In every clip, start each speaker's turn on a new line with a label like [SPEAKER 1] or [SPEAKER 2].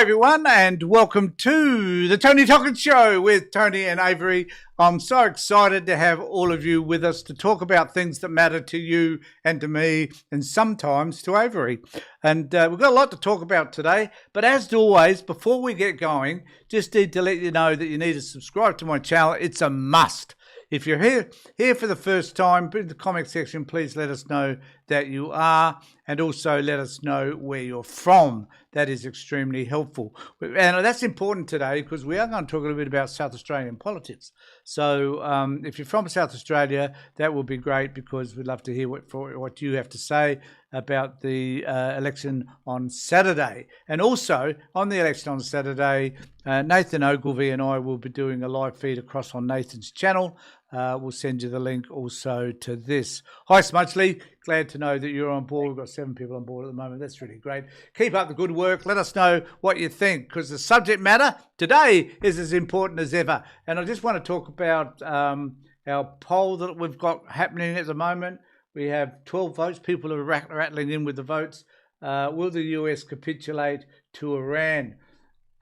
[SPEAKER 1] everyone, and welcome to the Tony Talking Show with Tony and Avery. I'm so excited to have all of you with us to talk about things that matter to you and to me, and sometimes to Avery. And we've got a lot to talk about today, but as always, before we get going, just need to let you know that you need to subscribe to my channel. It's a must. If you're here for the first time, put in the comment section, please let us know that you are, and also let us know where you're from. That is extremely helpful. And that's important today because we are going to talk a little bit about South Australian politics. So if you're from South Australia, that will be great because we'd love to hear what you have to say about the election on Saturday. And also on the election on Saturday, Nathan Ogilvie and I will be doing a live feed across on Nathan's channel. We'll send you the link also to this. Hi, Smudgley. Glad to know that you're on board. We've got 7 people on board at the moment. That's really great. Keep up the good work. Let us know what you think because the subject matter today is as important as ever. And I just want to talk about our poll that we've got happening at the moment. We have 12 votes. People are rattling in with the votes. Will the US capitulate to Iran?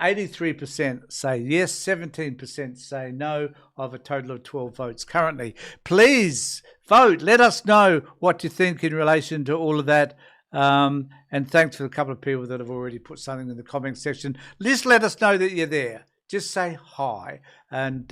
[SPEAKER 1] 83% say yes, 17% say no, of a total of 12 votes currently. Please vote. Let us know what you think in relation to all of that. And thanks for a couple of people that have already put something in the comment section. Just let us know that you're there. Just say hi, and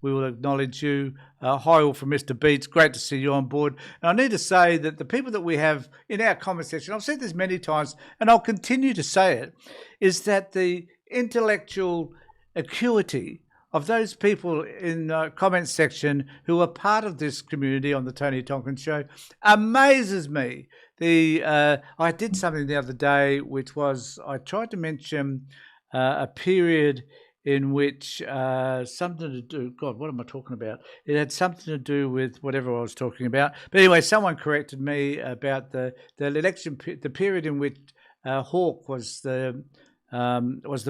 [SPEAKER 1] we will acknowledge you. Hi all from Mr. Beats. Great to see you on board. And I need to say that the people that we have in our comment section, I've said this many times, and I'll continue to say it, is that the intellectual acuity of those people in the comment section who are part of this community on the Tony Tonkin Show amazes me. I did something the other day, which was I tried to mention a period in which something to do, God, what am I talking about? It had something to do with whatever I was talking about. But anyway, someone corrected me about the election, the period in which Hawke was the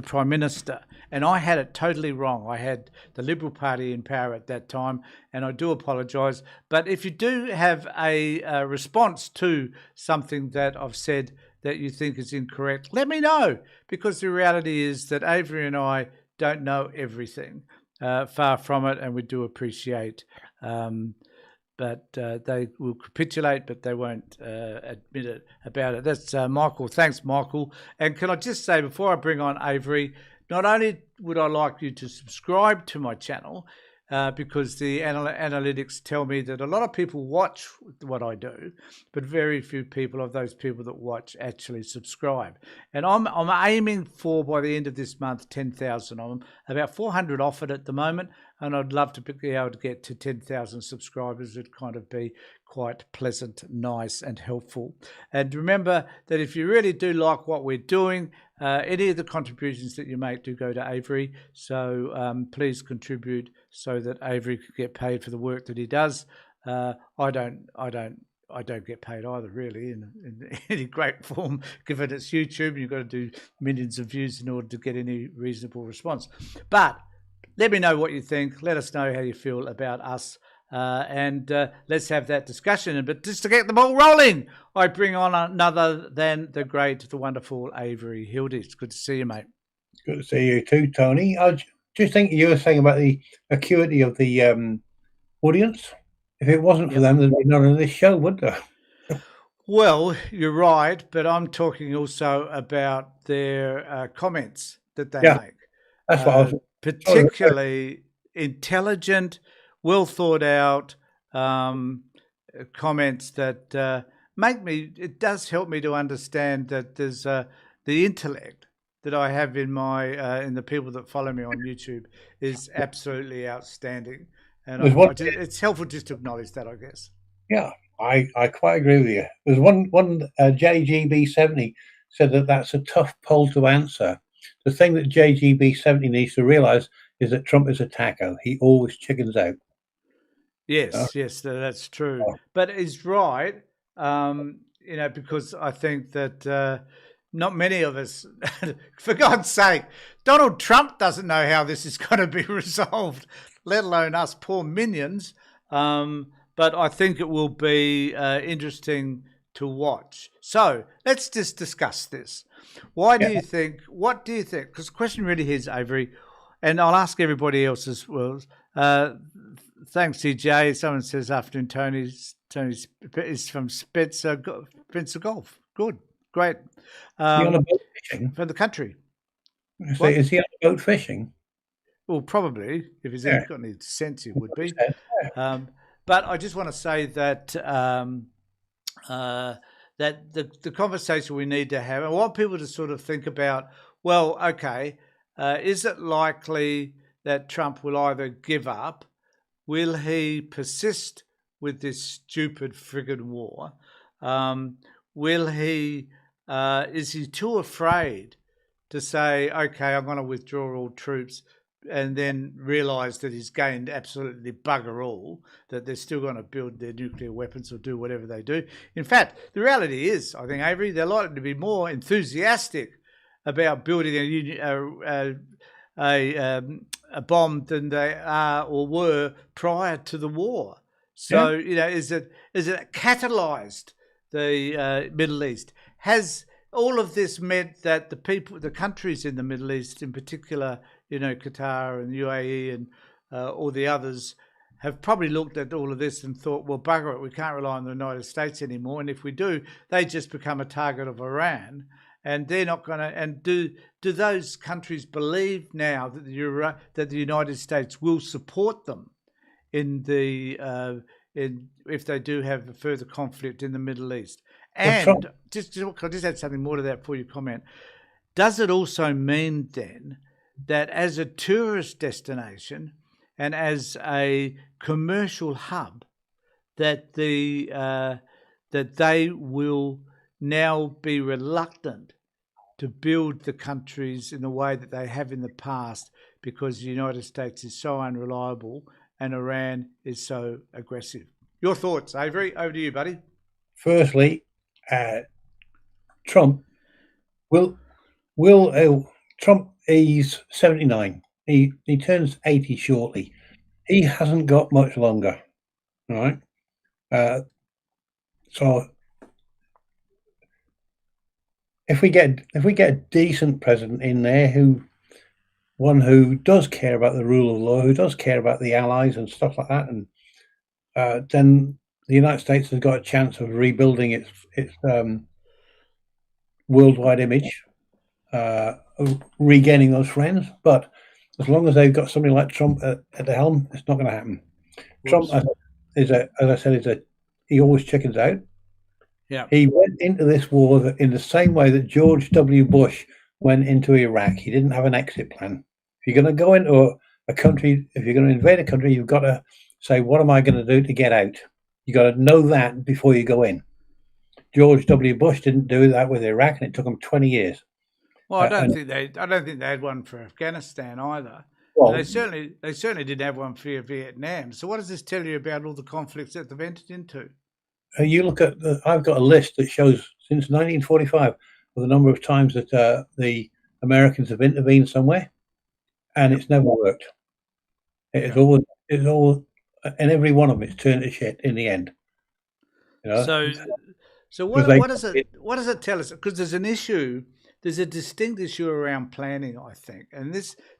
[SPEAKER 1] Prime Minister, and I had it totally wrong. I had the Liberal Party in power at that time, and I do apologise. But if you do have a response to something that I've said that you think is incorrect, let me know, because the reality is that Avery and I don't know everything, far from it, and we do appreciate but they will capitulate, but they won't admit it about it. That's Michael. Thanks, Michael. And can I just say, before I bring on Avery, not only would I like you to subscribe to my channel, because the analytics tell me that a lot of people watch what I do, but very few people of those people that watch actually subscribe. And I'm aiming for, by the end of this month, 10,000. I'm about 400 off it at the moment, and I'd love to be able to get to 10,000 subscribers. It'd kind of be quite pleasant, nice, and helpful. And remember that if you really do like what we're doing, any of the contributions that you make do go to Avery. So please contribute so that Avery can get paid for the work that he does. I don't get paid either, really, in any great form, given it's YouTube. You've got to do millions of views in order to get any reasonable response. But let me know what you think. Let us know how you feel about us. And let's have that discussion. But just to get the ball rolling, I bring on another than the great, the wonderful Avery Hildy. It's good to see you, mate.
[SPEAKER 2] Good to see you too, Tony. I just think you were saying about the acuity of the audience. If it wasn't for them, there'd be none of this show, would there?
[SPEAKER 1] Well, you're right, but I'm talking also about their comments that they make.
[SPEAKER 2] That's what I was
[SPEAKER 1] particularly intelligent, well thought out comments that make me. It does help me to understand that there's the intellect that I have in my in the people that follow me on YouTube is absolutely outstanding, and it's helpful just to acknowledge that, I guess.
[SPEAKER 2] Yeah, I quite agree with you. There's one JGB70 said that's a tough poll to answer. The thing that JGB70 needs to realise is that Trump is a taco. He always chickens out.
[SPEAKER 1] Yes, that's true. But he's right, because I think that not many of us, for God's sake, Donald Trump doesn't know how this is going to be resolved, let alone us poor minions. But I think it will be interesting to watch. So let's just discuss this. Why do
[SPEAKER 2] Yeah.
[SPEAKER 1] you think? What do you think? Because the question really is, Avery, and I'll ask everybody else as well. Thanks, TJ. Someone says afternoon, Tony is from Spencer Golf. Good, great.
[SPEAKER 2] Is he on a boat fishing?
[SPEAKER 1] From the country.
[SPEAKER 2] So is he on a boat fishing?
[SPEAKER 1] Well, probably if he's got any sense, he would be. But I just want to say that that the conversation we need to have, I want people to sort of think about. Well, okay, is it likely that Trump will either give up? Will he persist with this stupid friggin' war? Will he? Is he too afraid to say, okay, I'm going to withdraw all troops, and then realise that he's gained absolutely bugger all, that they're still going to build their nuclear weapons or do whatever they do? In fact, the reality is, I think, Avery, they're likely to be more enthusiastic about building a bomb than they are or were prior to the war. So, is it catalysed the Middle East? Has all of this meant that the countries in the Middle East, in particular, Qatar and UAE and all the others, have probably looked at all of this and thought, well, bugger it, we can't rely on the United States anymore. And if we do, they just become a target of Iran. And they're not going to. And do those countries believe now that the United States will support them in if they do have a further conflict in the Middle East? And I'll just add something more to that before you comment. Does it also mean then that as a tourist destination and as a commercial hub, that that they will now be reluctant to build the countries in the way that they have in the past because the United States is so unreliable and Iran is so aggressive? Your thoughts, Avery? Over to you, buddy.
[SPEAKER 2] Firstly, Trump Trump, he's 79. He turns 80 shortly. He hasn't got much longer, right? So if we get a decent president in there who does care about the rule of law, who does care about the allies and stuff like that, and then the United States has got a chance of rebuilding its worldwide image, regaining those friends. But as long as they've got somebody like Trump at the helm, it's not going to happen. Trump, he always chickens out.
[SPEAKER 1] Yeah.
[SPEAKER 2] He went into this war in the same way that George W. Bush went into Iraq. He didn't have an exit plan. If you're going to go into a country, if you're going to invade a country, you've got to say, what am I going to do to get out? You got to know that before you go in. George W. Bush didn't do that with Iraq, and it took him 20 years.
[SPEAKER 1] Well, I don't think they had one for Afghanistan either. Well, they certainly didn't have one for Vietnam. So what does this tell you about all the conflicts that they've entered into?
[SPEAKER 2] You look at I've got a list that shows since 1945 of the number of times that the Americans have intervened somewhere, and it's never worked. It's always, and every one of them is turned to shit in the end.
[SPEAKER 1] So what does it tell us? Because there's an issue. There's a distinct issue around planning, I think, and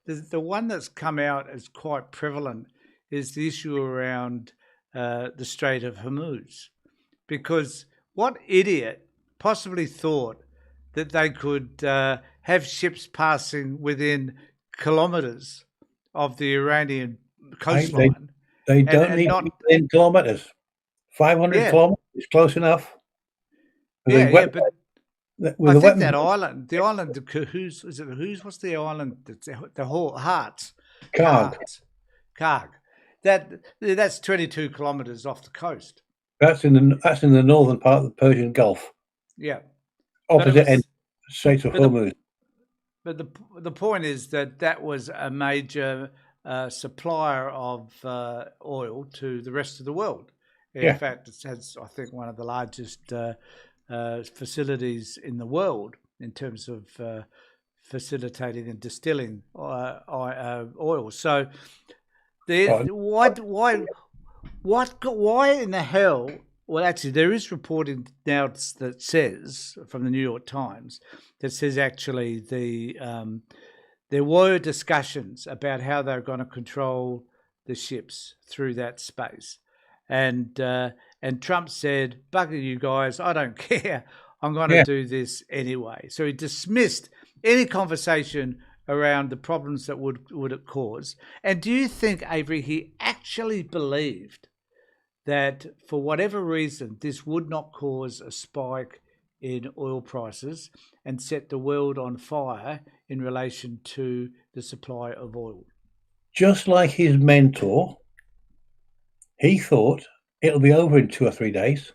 [SPEAKER 1] the one that's come out as quite prevalent is the issue around the Strait of Hormuz. Because what idiot possibly thought that they could have ships passing within kilometres of the Iranian coastline?
[SPEAKER 2] They don't need to be within kilometres. 500 kilometres is close enough.
[SPEAKER 1] But I think that island, the island of Who's, is it Who's? What's the island? The Hearts. Karg. That's 22 kilometres off the coast.
[SPEAKER 2] That's in the northern part of the Persian Gulf.
[SPEAKER 1] Yeah.
[SPEAKER 2] Opposite end, Strait of Hormuz.
[SPEAKER 1] But the point is that was a major supplier of oil to the rest of the world. In fact, it has, I think, one of the largest facilities in the world in terms of facilitating and distilling oil. So, why in the hell Well, actually, there is reporting now that says from the New York Times that says actually there were discussions about how they're going to control the ships through that space, and Trump said, "Bugger you guys, I don't care. I'm going to do this anyway." So he dismissed any conversation around the problems that would it cause. And do you think, Avery, he actually believed that for whatever reason this would not cause a spike in oil prices and set the world on fire in relation to the supply of oil?
[SPEAKER 2] Just like his mentor, he thought it'll be over in 2 or 3 days.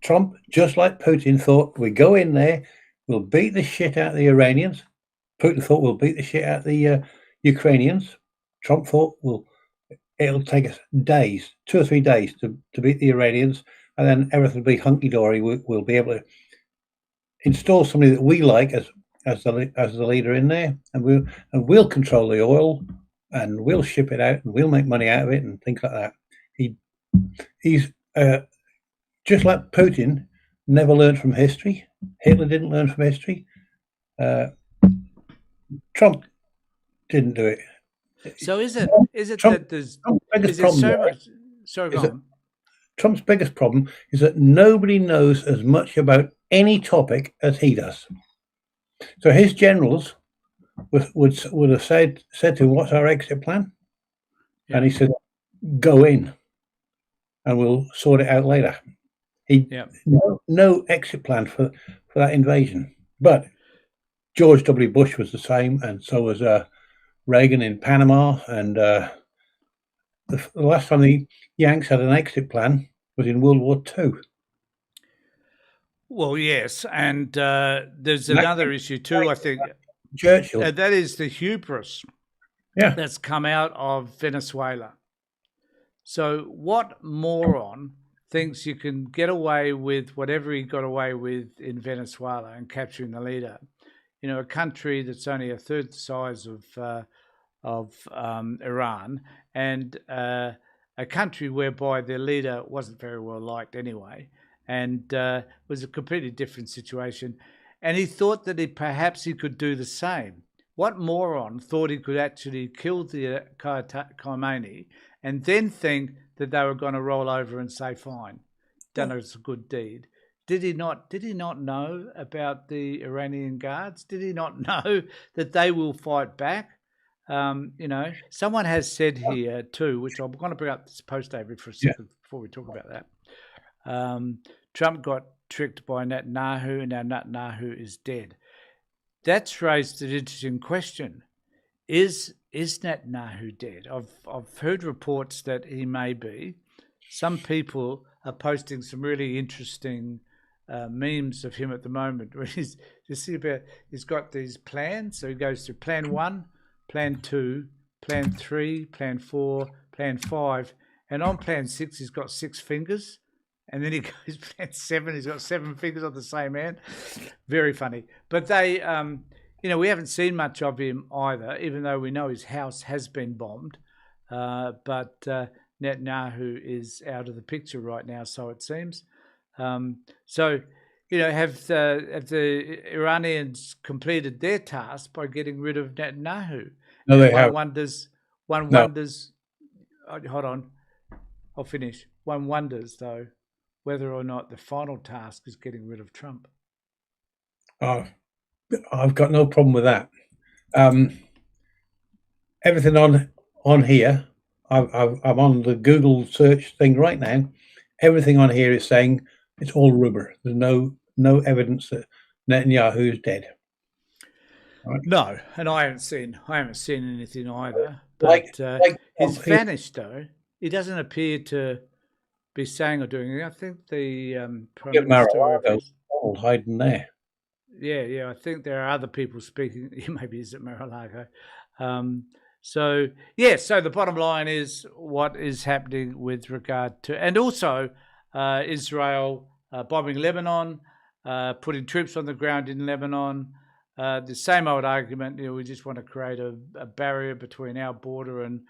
[SPEAKER 2] Trump, just like Putin, thought we go in there, we'll beat the shit out of the Iranians. Putin thought we'll beat the shit out of the Ukrainians. Trump thought it'll take us days, 2 or 3 days to beat the Iranians, and then everything will be hunky-dory. We'll be able to install somebody that we like as the leader in there, and we'll control the oil, and we'll ship it out, and we'll make money out of it, and things like that. He's just like Putin, never learned from history. Hitler didn't learn from history. Trump didn't do it.
[SPEAKER 1] So is it that there's so much? Sorry, go on.
[SPEAKER 2] Trump's biggest problem is that nobody knows as much about any topic as he does. So his generals would have said to him, "What's our exit plan?" And he said, "Go in, and we'll sort it out later." No exit plan for that invasion. But George W. Bush was the same, and so was Reagan in Panama. And the last time the Yanks had an exit plan was in World War II.
[SPEAKER 1] Well, yes, and there's another issue too, I think.
[SPEAKER 2] Churchill.
[SPEAKER 1] That is the hubris that's come out of Venezuela. So what moron thinks you can get away with whatever he got away with in Venezuela and capturing the leader? You know, a country that's only a third the size of Iran, and a country whereby their leader wasn't very well liked anyway, and was a completely different situation. And he thought that perhaps he could do the same. What moron thought he could actually kill the Khomeini and then think that they were going to roll over and say, "Fine, done us a good deed"? Did he not know about the Iranian guards? Did he not know that they will fight back? You know, someone has said here too, which I'm going to bring up this post, Avery, for a second before we talk about that. Trump got tricked by Netanyahu, and now Netanyahu is dead. That's raised an interesting question. Is Netanyahu dead? I've heard reports that he may be. Some people are posting some really interesting memes of him at the moment. Where he's got these plans. So he goes through plan 1, plan 2, plan 3, plan 4, plan 5, and on plan 6 he's got 6 fingers. And then he goes plan 7, he's got 7 fingers on the same hand. Very funny. But they, you know, we haven't seen much of him either, even though we know his house has been bombed. But Netanyahu is out of the picture right now, so it seems. So, you know, have the Iranians completed their task by getting rid of Netanyahu?
[SPEAKER 2] No, they have.
[SPEAKER 1] One wonders. Hold on, I'll finish. One wonders, though, whether or not the final task is getting rid of Trump.
[SPEAKER 2] I've got no problem with that. Everything on here, I'm on the Google search thing right now. Everything on here is saying it's all rumor. There's no evidence that Netanyahu is dead.
[SPEAKER 1] Right? No, and I haven't seen anything either. But he's vanished, though. He doesn't appear to be saying or doing anything. I think the Prime Minister
[SPEAKER 2] all hiding there.
[SPEAKER 1] Yeah. I think there are other people speaking. Maybe he's at Mar-a-Lago. So the bottom line is what is happening with regard to, and also Israel bombing Lebanon, putting troops on the ground in Lebanon. The same old argument, you know, we just want to create a barrier between our border and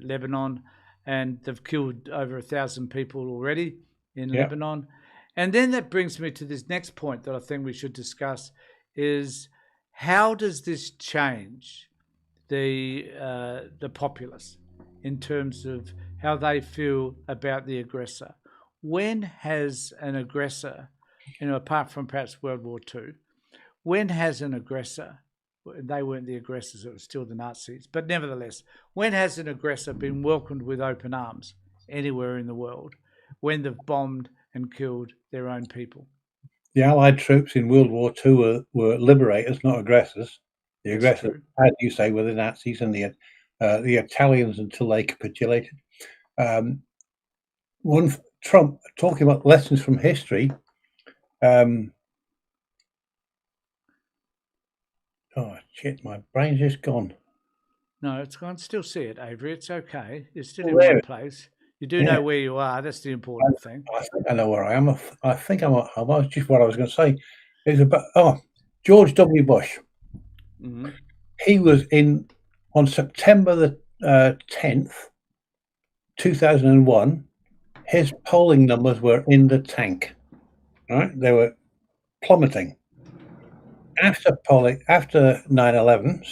[SPEAKER 1] Lebanon. and they've killed over 1,000 people already in
[SPEAKER 2] Yeah.
[SPEAKER 1] Lebanon. And then that brings me to this next point that I think we should discuss is how does this change the populace in terms of how they feel about the aggressor? When has an aggressor, apart from perhaps World War II, when has an aggressor, they weren't the aggressors, it was still the Nazis, but nevertheless, when has an aggressor been welcomed with open arms anywhere in the world when they've bombed and killed their own people?
[SPEAKER 2] The Allied troops in World War II were liberators, not aggressors. The aggressors, as you say, were the Nazis and the Italians until they capitulated. Trump, talking about lessons from history, oh shit, my brain's just gone.
[SPEAKER 1] No, it's gone. Still see it, Avery. It's okay. You're still in one place. You do know where you are. That's the important thing.
[SPEAKER 2] I think I know where I am. I think I'm just what I was going to say. It's about George W. Bush.
[SPEAKER 1] Mm-hmm.
[SPEAKER 2] He was on September the 10th, 2001. His polling numbers were in the tank. Right, they were plummeting. After 9/11,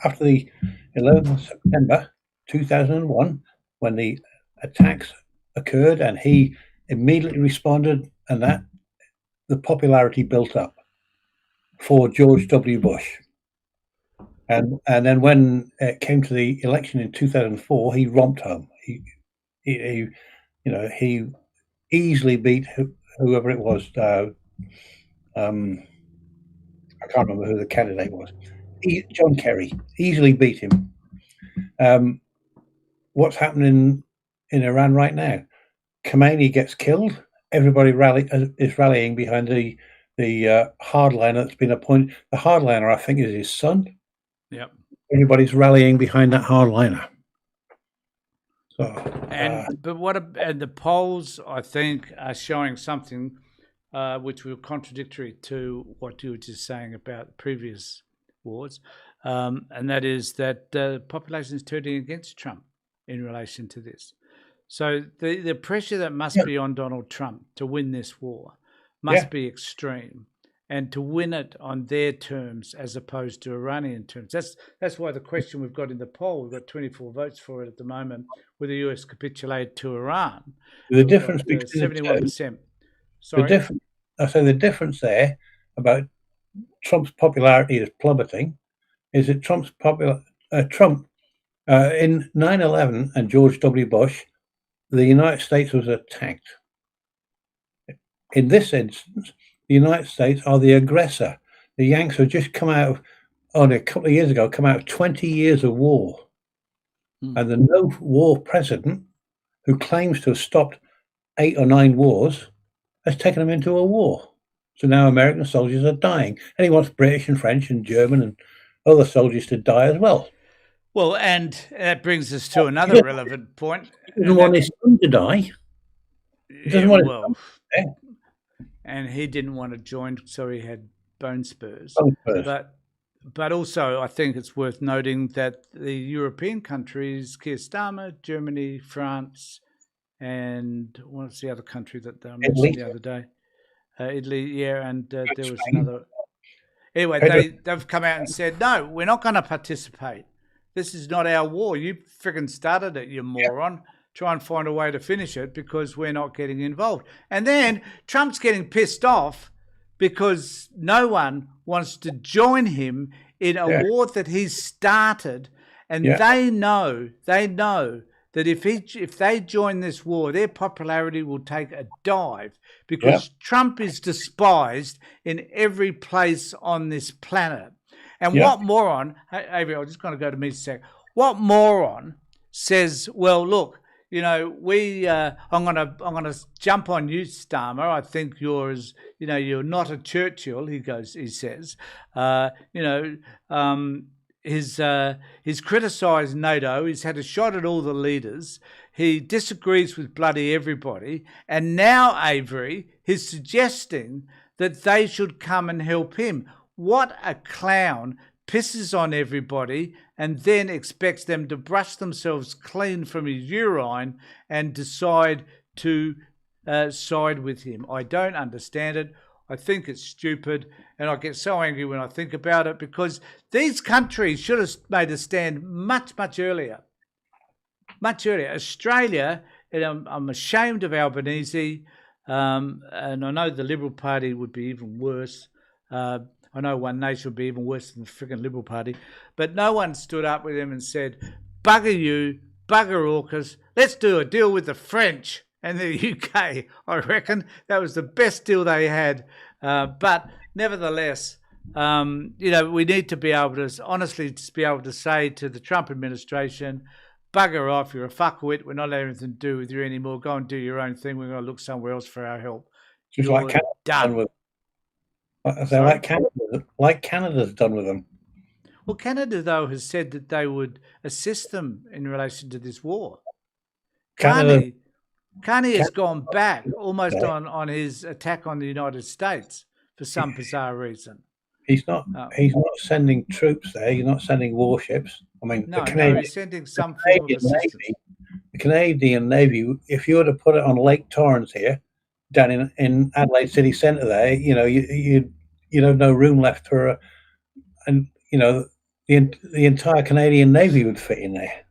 [SPEAKER 2] after the 11th of September 2001, when the attacks occurred, and he immediately responded, and that the popularity built up for George W. Bush. And then when it came to the election in 2004, he romped home. He easily beat whoever it was. I can't remember who the candidate was. John Kerry easily beat him. What's happening in Iran right now? Khomeini gets killed. Everybody is rallying behind the hardliner that's been appointed. The hardliner, I think, is his son.
[SPEAKER 1] Yep.
[SPEAKER 2] Everybody's rallying behind that hardliner. So,
[SPEAKER 1] and the polls, I think, are showing something which were contradictory to what you were just saying about previous wars, and that is that the population is turning against Trump in relation to this. So the pressure that must be on Donald Trump to win this war must be extreme, and to win it on their terms as opposed to Iranian terms. That's why the question we've got in the poll, we've got 24 votes for it at the moment, will the US capitulate to Iran?
[SPEAKER 2] The difference between
[SPEAKER 1] 71%.
[SPEAKER 2] Sorry? The difference there about Trump's popularity is plummeting is that Trump in 9/11 and George W. Bush, the United States was attacked. In this instance, the United States are the aggressor. The Yanks have just come out of, only a couple of years ago, 20 years of war. And the no-war president, who claims to have stopped 8 or 9 wars, has taken them into a war. So now American soldiers are dying. And he wants British and French and German and other soldiers to die as well.
[SPEAKER 1] Well, and that brings us to another relevant point.
[SPEAKER 2] He doesn't want his son to die. He doesn't want his son to die.
[SPEAKER 1] And he didn't want to join, so he had bone spurs. But also, I think it's worth noting that the European countries, Keir Starmer, Germany, France, and what's the other country that I mentioned the other day? Italy, and there was another. Anyway, they've come out and said, no, we're not going to participate. This is not our war. You friggin' started it, you moron. Try and find a way to finish it because we're not getting involved. And then Trump's getting pissed off because no one wants to join him in a war that he's started. And they know that if they join this war, their popularity will take a dive because Trump is despised in every place on this planet. And what moron, Avery, I'm just going to go to me a sec. What moron says, well, look, I'm going to jump on you, Starmer. I think you're not a Churchill. He says, he's criticised NATO. He's had a shot at all the leaders. He disagrees with bloody everybody. And now, Avery, he's suggesting that they should come and help him. What a clown pisses on everybody, and then expects them to brush themselves clean from his urine and decide to side with him. I don't understand it. I think it's stupid, and I get so angry when I think about it, because these countries should have made a stand much, much earlier. Much earlier. Australia, and I'm ashamed of Albanese, and I know the Liberal Party would be even worse. I know One Nation would be even worse than the freaking Liberal Party, but no one stood up with them and said, bugger you, bugger AUKUS, let's do a deal with the French and the UK. I reckon that was the best deal they had. But nevertheless, we need to be able to, honestly, just be able to say to the Trump administration, bugger off, you're a fuckwit, we're not having anything to do with you anymore, go and do your own thing, we're going to look somewhere else for our help.
[SPEAKER 2] Just
[SPEAKER 1] you're
[SPEAKER 2] like Canada
[SPEAKER 1] done.
[SPEAKER 2] with, like Canada's done with them.
[SPEAKER 1] Well, Canada, though, has said that they would assist them in relation to this war. Carney has gone back almost on his attack on the United States for some bizarre reason.
[SPEAKER 2] He's not sending troops there. He's not sending warships. I mean,
[SPEAKER 1] he's sending some form of assistance.
[SPEAKER 2] The Canadian Navy, if you were to put it on Lake Torrens here, down in Adelaide City Centre there, you'd have no room left for the entire Canadian Navy would fit in there.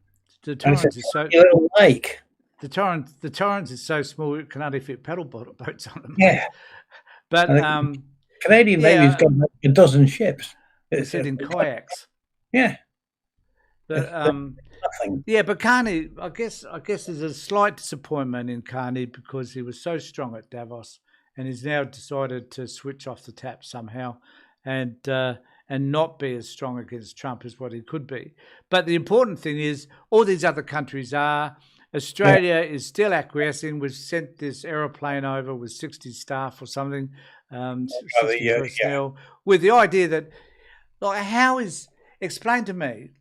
[SPEAKER 1] The Torrens is so
[SPEAKER 2] little lake.
[SPEAKER 1] The Torrens is so small it can only fit paddle boats on them.
[SPEAKER 2] Yeah,
[SPEAKER 1] but
[SPEAKER 2] Canadian Navy's got a dozen ships.
[SPEAKER 1] It's in kayaks.
[SPEAKER 2] Yeah,
[SPEAKER 1] but
[SPEAKER 2] nothing.
[SPEAKER 1] Yeah, but Carney, I guess there's a slight disappointment in Carney because he was so strong at Davos, and he's now decided to switch off the tap somehow, and not be as strong against Trump as what he could be. But the important thing is, all these other countries are. Australia is still acquiescing. We've sent this aeroplane over with 60 staff or something, 60 personnel, with the idea that, explain to me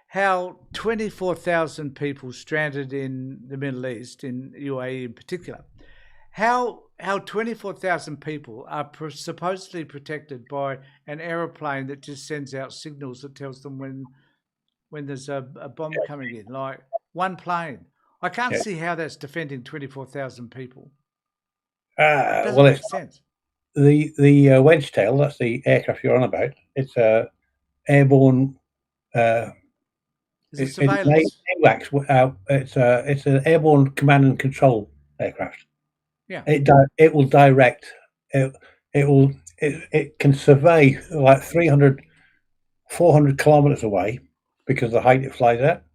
[SPEAKER 1] how 24,000 people stranded in the Middle East, in UAE in particular, how 24,000 people are supposedly protected by an aeroplane that just sends out signals that tells them when there's a bomb coming in, like one plane. I can't see how that's defending 24,000 people. It doesn't make sense.
[SPEAKER 2] The Wedgetail, that's the aircraft you're on about. It's a airborne.
[SPEAKER 1] Is it surveillance?
[SPEAKER 2] It's an airborne command and control aircraft.
[SPEAKER 1] Yeah.
[SPEAKER 2] It will direct. It can survey like 300, 400 kilometers away because of the height it flies at.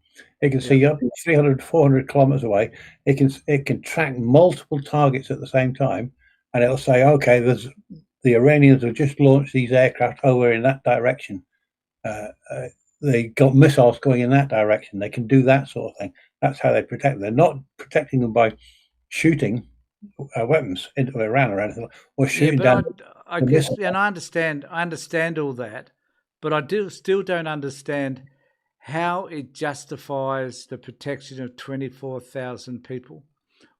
[SPEAKER 2] It can see up 300, 400 kilometers away. It can track multiple targets at the same time, and it'll say, okay, the Iranians have just launched these aircraft over in that direction. They got missiles going in that direction. They can do that sort of thing. That's how they protect them. They're not protecting them by shooting weapons into Iran or anything, or shooting down.
[SPEAKER 1] I guess, and I understand all that, but I still don't understand how it justifies the protection of 24,000 people.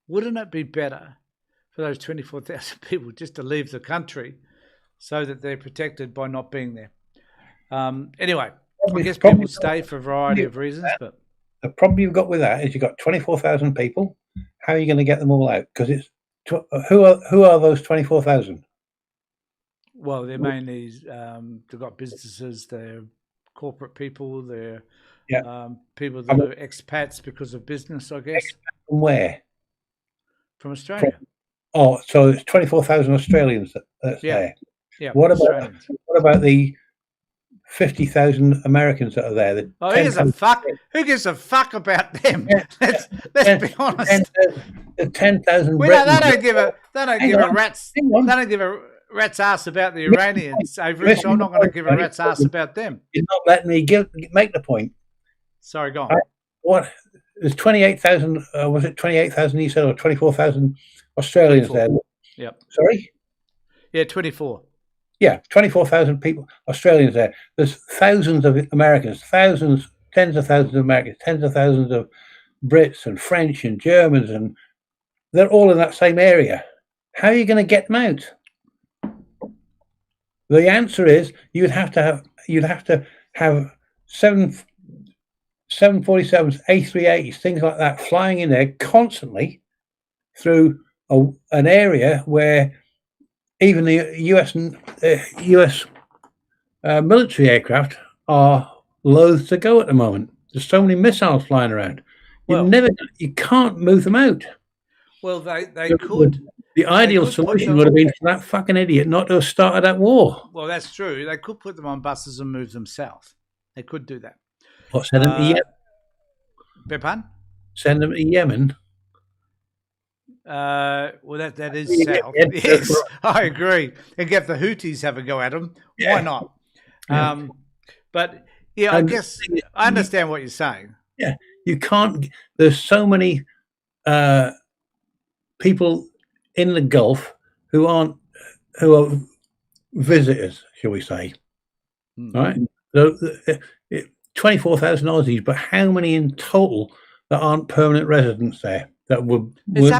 [SPEAKER 1] Wouldn't it be better for those 24,000 people just to leave the country so that they're protected by not being there? Anyway, I guess people stay for a variety of reasons. But
[SPEAKER 2] the problem you've got with that is you've got 24,000 people. How are you going to get them all out? Because it's who are those 24,000?
[SPEAKER 1] Well, they're mainly they've got businesses. They're corporate people. They're people that are expats because of business, I guess.
[SPEAKER 2] From where?
[SPEAKER 1] From Australia.
[SPEAKER 2] So it's 24,000 Australians that's there.
[SPEAKER 1] Yeah.
[SPEAKER 2] What about the 50,000 Americans that are there?
[SPEAKER 1] Who gives a fuck? Who gives a fuck about them? Let's be honest.
[SPEAKER 2] 10,000.
[SPEAKER 1] They don't give a rat's ass about the Iranians, Avery. So I'm not going to give a rat's ass about them.
[SPEAKER 2] You're not letting me make the point.
[SPEAKER 1] Sorry, go on.
[SPEAKER 2] What? There's 28,000. Was it 28,000? You said, or 24,000 Australians 24. There?
[SPEAKER 1] Yep.
[SPEAKER 2] Sorry.
[SPEAKER 1] Yeah, 24.
[SPEAKER 2] Yeah, 24,000 people, Australians there. There's thousands of Americans, tens of thousands of Americans, tens of thousands of Brits and French and Germans, and they're all in that same area. How are you going to get them out? The answer is you'd have to have 747s, A380s, things like that, flying in there constantly through an area where even the US military aircraft are loath to go at the moment. There's so many missiles flying around. You can't move them out.
[SPEAKER 1] Well, they could.
[SPEAKER 2] The ideal solution would have been for that fucking idiot not to have started that war.
[SPEAKER 1] Well, that's true. They could put them on buses and move them south. They could do that.
[SPEAKER 2] What, send them to Yemen?
[SPEAKER 1] Pardon?
[SPEAKER 2] Send them to Yemen.
[SPEAKER 1] Well, that is south. Yes, I agree. And get the Houthis have a go at them. Yeah. Why not? Yeah. But yeah, I guess I understand what you're saying.
[SPEAKER 2] Yeah, you can't. There's so many people in the Gulf who are visitors, shall we say? Right? 24,000 Aussies, but how many in total that aren't permanent residents there? That were
[SPEAKER 1] it's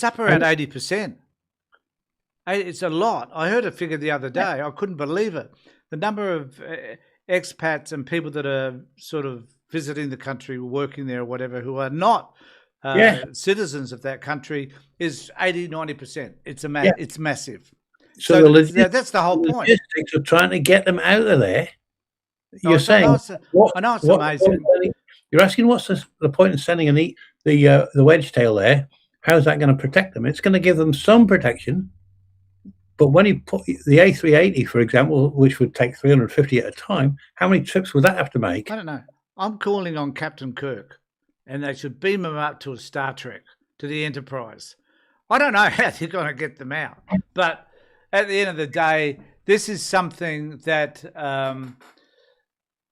[SPEAKER 1] up around 80%. It's a lot. I heard a figure the other day. I couldn't believe it. The number of expats and people that are sort of visiting the country, working there or whatever, who are not citizens of that country is 80-90%. It's it's massive. So that's the whole point.
[SPEAKER 2] Logistics of trying to get them out of there. You're saying,
[SPEAKER 1] I know it's amazing.
[SPEAKER 2] You're asking what's the point in sending the wedge tail there? How's that going to protect them? It's going to give them some protection. But when you put the A380, for example, which would take 350 at a time, how many trips would that have to make?
[SPEAKER 1] I don't know. I'm calling on Captain Kirk, and they should beam him up to a Star Trek, to the Enterprise. I don't know how they're going to get them out. But at the end of the day, this is something that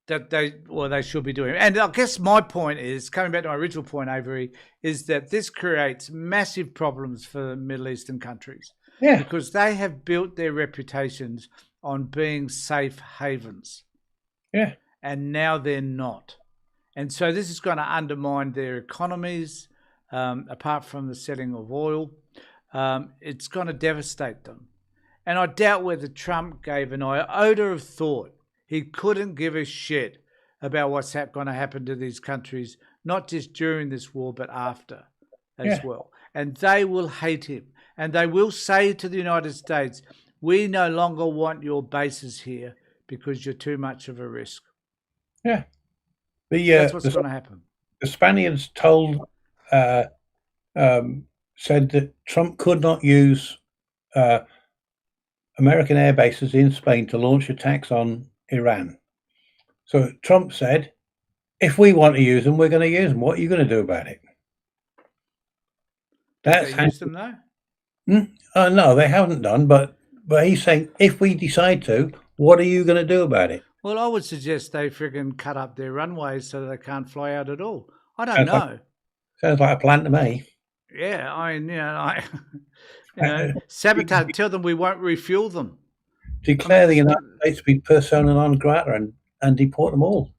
[SPEAKER 1] they should be doing. And I guess my point is, coming back to my original point, Avery, is that this creates massive problems for the Middle Eastern countries.
[SPEAKER 2] Yeah.
[SPEAKER 1] Because they have built their reputations on being safe havens.
[SPEAKER 2] Yeah.
[SPEAKER 1] And now they're not. And so this is going to undermine their economies, apart from the selling of oil. It's going to devastate them. And I doubt whether Trump gave an iota of thought. He couldn't give a shit about what's going to happen to these countries, not just during this war, but after as well. And they will hate him. And they will say to the United States, we no longer want your bases here because you're too much of a risk.
[SPEAKER 2] Yeah.
[SPEAKER 1] That's what's going to happen.
[SPEAKER 2] The Spaniards said that Trump could not use American air bases in Spain to launch attacks on Iran. So Trump said, if we want to use them, we're going to use them. What are you going to do about it?
[SPEAKER 1] That's how use them though?
[SPEAKER 2] No, they haven't done, but he's saying, if we decide to, what are you going to do about it?
[SPEAKER 1] Well, I would suggest they friggin' cut up their runways so they can't fly out at all. I don't know.
[SPEAKER 2] Sounds like a plan to me.
[SPEAKER 1] Yeah, I mean, sabotage. Tell them we won't refuel them.
[SPEAKER 2] Declare the United States to be persona non grata and deport them all.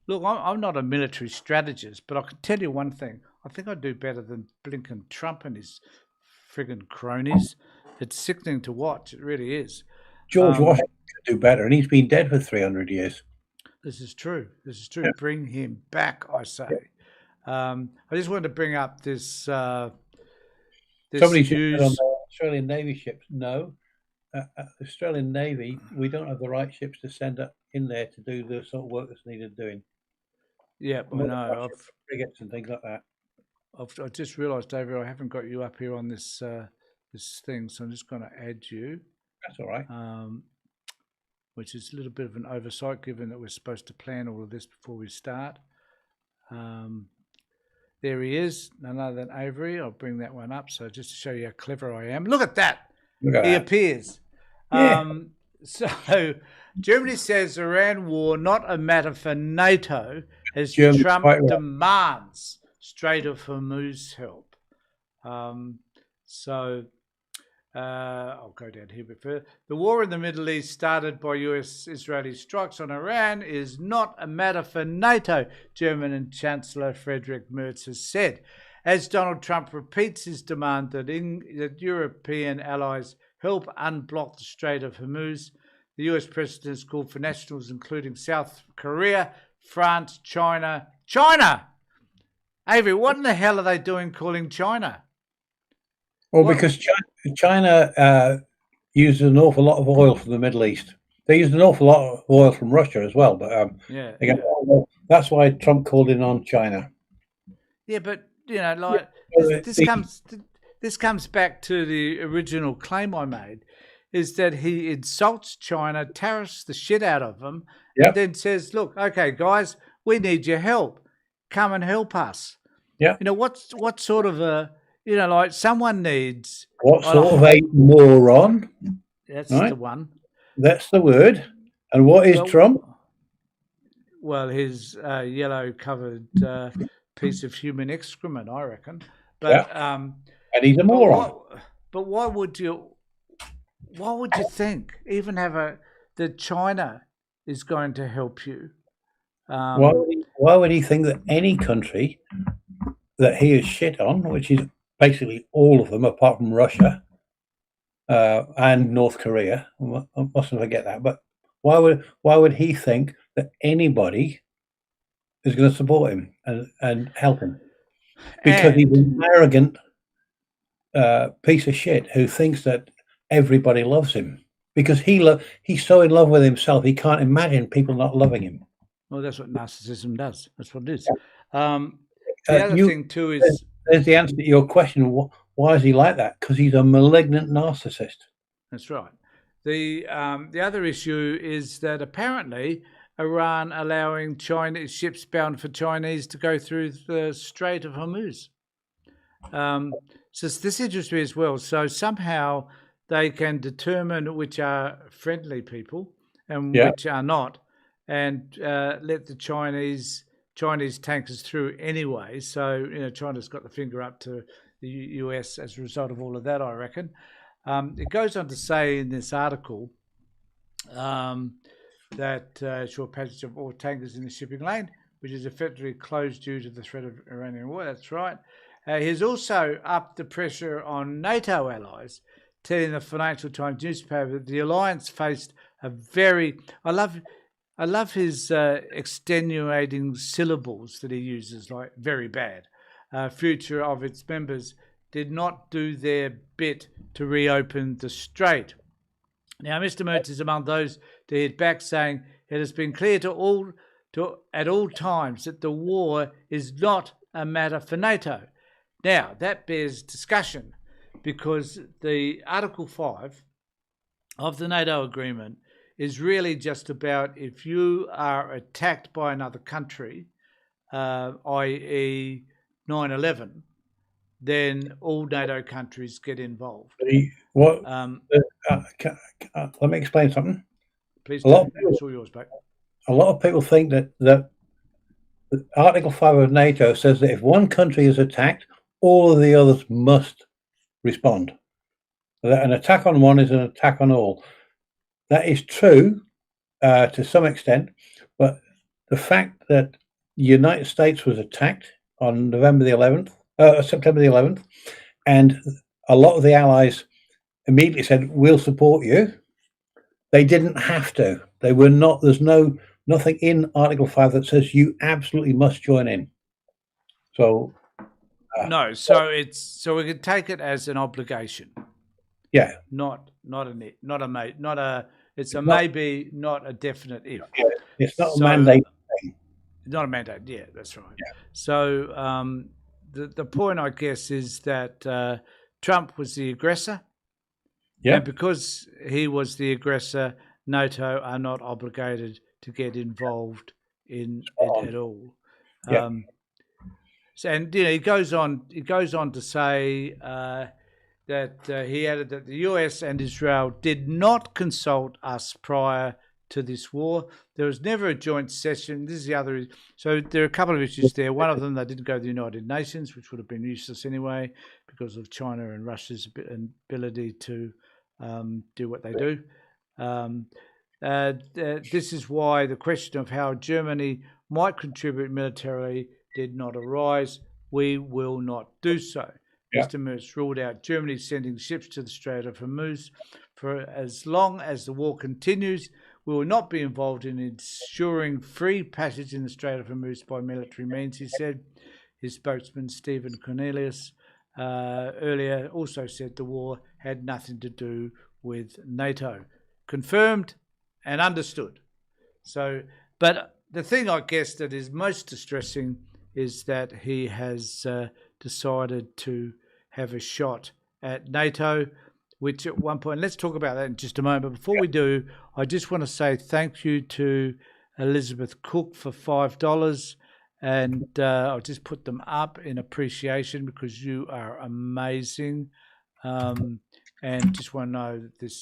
[SPEAKER 1] Look, I'm not a military strategist, but I can tell you one thing. I think I'd do better than blinking Trump and his friggin' cronies. It's sickening to watch. It really is.
[SPEAKER 2] George Washington could do better, and he's been dead for 300 years.
[SPEAKER 1] This is true. Yeah. Bring him back, I say. I just wanted to bring up this. Somebody
[SPEAKER 2] said on the Australian Navy ships, no. Australian Navy, we don't have the right ships to send up in there to do the sort of work that's needed doing.
[SPEAKER 1] Yeah, I know.
[SPEAKER 2] Frigates and things like that.
[SPEAKER 1] I just realised, David, I haven't got you up here on this this thing, so I'm just going to add you.
[SPEAKER 2] That's all right.
[SPEAKER 1] Which is a little bit of an oversight, given that we're supposed to plan all of this before we start. There he is, none other than Avery. I'll bring that one up, so just to show you how clever I am. Look at that. He appears. Yeah. So Germany says Iran war not a matter for NATO as Trump demands Strait of Hormuz help. I'll go down here a bit further. The war in the Middle East started by US-Israeli strikes on Iran is not a matter for NATO, German Chancellor Friedrich Merz has said, as Donald Trump repeats his demand that European allies help unblock the Strait of Hormuz. The US president has called for nationals including South Korea, France, China. China! Avery, what in the hell are they doing calling China?
[SPEAKER 2] Well, because China uses an awful lot of oil from the Middle East. They use an awful lot of oil from Russia as well. But again, that's why Trump called in on China.
[SPEAKER 1] Yeah, but this comes back to the original claim I made, is that he insults China, tariffs the shit out of them, and then says, "Look, okay, guys, we need your help. Come and help us."
[SPEAKER 2] Yeah.
[SPEAKER 1] What sort of a someone needs
[SPEAKER 2] what sort of a moron?
[SPEAKER 1] That's the one.
[SPEAKER 2] That's the word. And what is Trump?
[SPEAKER 1] Well, his yellow-covered piece of human excrement, I reckon. But
[SPEAKER 2] and he's a moron.
[SPEAKER 1] But why would you think that China is going to help you?
[SPEAKER 2] Why would he think that any country that he is shit on, which is basically all of them apart from Russia and North Korea, I mustn't forget that, but why would he think that anybody is going to support him and help him? Because he's an arrogant piece of shit who thinks that everybody loves him. Because he's so in love with himself, he can't imagine people not loving him.
[SPEAKER 1] Well, that's what narcissism does. That's what it is. The other thing too is
[SPEAKER 2] there's the answer to your question. Why is he like that? Because he's a malignant narcissist.
[SPEAKER 1] That's right. The other issue is that apparently Iran allowing Chinese ships bound for Chinese to go through the Strait of Hormuz. So this interests me as well. So somehow they can determine which are friendly people and which are not, and let the Chinese tankers through anyway. So China's got the finger up to the US as a result of all of that, I reckon. It goes on to say in this article that short passage of all tankers in the shipping lane, which is effectively closed due to the threat of Iranian war. That's right. He's also upped the pressure on NATO allies, telling the Financial Times newspaper that the alliance faced a very... I love his extenuating syllables that he uses, like very bad. Future of its members did not do their bit to reopen the strait. Now, Mr. Mertz is among those to hit back, saying it has been clear at all times that the war is not a matter for NATO. Now, that bears discussion because the Article 5 of the NATO agreement is really just about if you are attacked by another country, i.e. 9/11, then all NATO countries get involved.
[SPEAKER 2] Let me explain something.
[SPEAKER 1] Please do. It's all yours, mate.
[SPEAKER 2] A lot of people think that Article 5 of NATO says that if one country is attacked, all of the others must respond. That an attack on one is an attack on all. That is true to some extent, but the fact that the United States was attacked on September the 11th, and a lot of the allies immediately said, "We'll support you." They didn't have to. They were not. There's nothing in Article 5 that says you absolutely must join in. So
[SPEAKER 1] no. So we could take it as an obligation.
[SPEAKER 2] Yeah.
[SPEAKER 1] It's a maybe, not a definite if.
[SPEAKER 2] Yeah, it's not a mandate.
[SPEAKER 1] Not a mandate. Yeah, that's right.
[SPEAKER 2] Yeah.
[SPEAKER 1] So the point, I guess, is that Trump was the aggressor.
[SPEAKER 2] Yeah.
[SPEAKER 1] And because he was the aggressor, NATO are not obligated to get involved in it at all.
[SPEAKER 2] Yeah.
[SPEAKER 1] And he goes on to say that he added that the US and Israel did not consult us prior to this war. There was never a joint session. This is the other. So there are a couple of issues there. One of them, they didn't go to the United Nations, which would have been useless anyway because of China and Russia's ability to do what they do. This is why the question of how Germany might contribute militarily did not arise. We will not do so.
[SPEAKER 2] Yeah.
[SPEAKER 1] Mr. Mertz ruled out Germany sending ships to the Strait of Hormuz For as long as the war continues, we will not be involved in ensuring free passage in the Strait of Hormuz by military means, he said. His spokesman, Stephen Cornelius, earlier also said the war had nothing to do with NATO. Confirmed and understood. So, but the thing I guess that is most distressing is that he has decided to have a shot at NATO, which at one point, let's talk about that in just a moment. But before we do, I just want to say thank you to Elizabeth Cook for $5. And I'll just put them up in appreciation because you are amazing. And just want to know that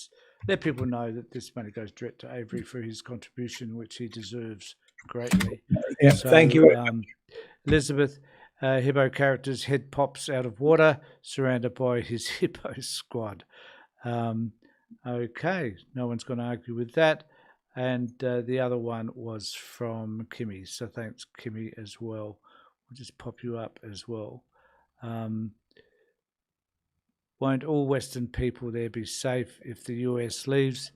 [SPEAKER 1] let people know that this money goes direct to Avery for his contribution, which he deserves greatly.
[SPEAKER 2] Yeah, so, thank you.
[SPEAKER 1] Elizabeth, Hippo character's head pops out of water, surrounded by his hippo squad. Okay, no one's going to argue with that. And the other one was from Kimmy. So thanks, Kimmy, as well. We'll just pop you up as well. Won't all Western people there be safe if the US leaves?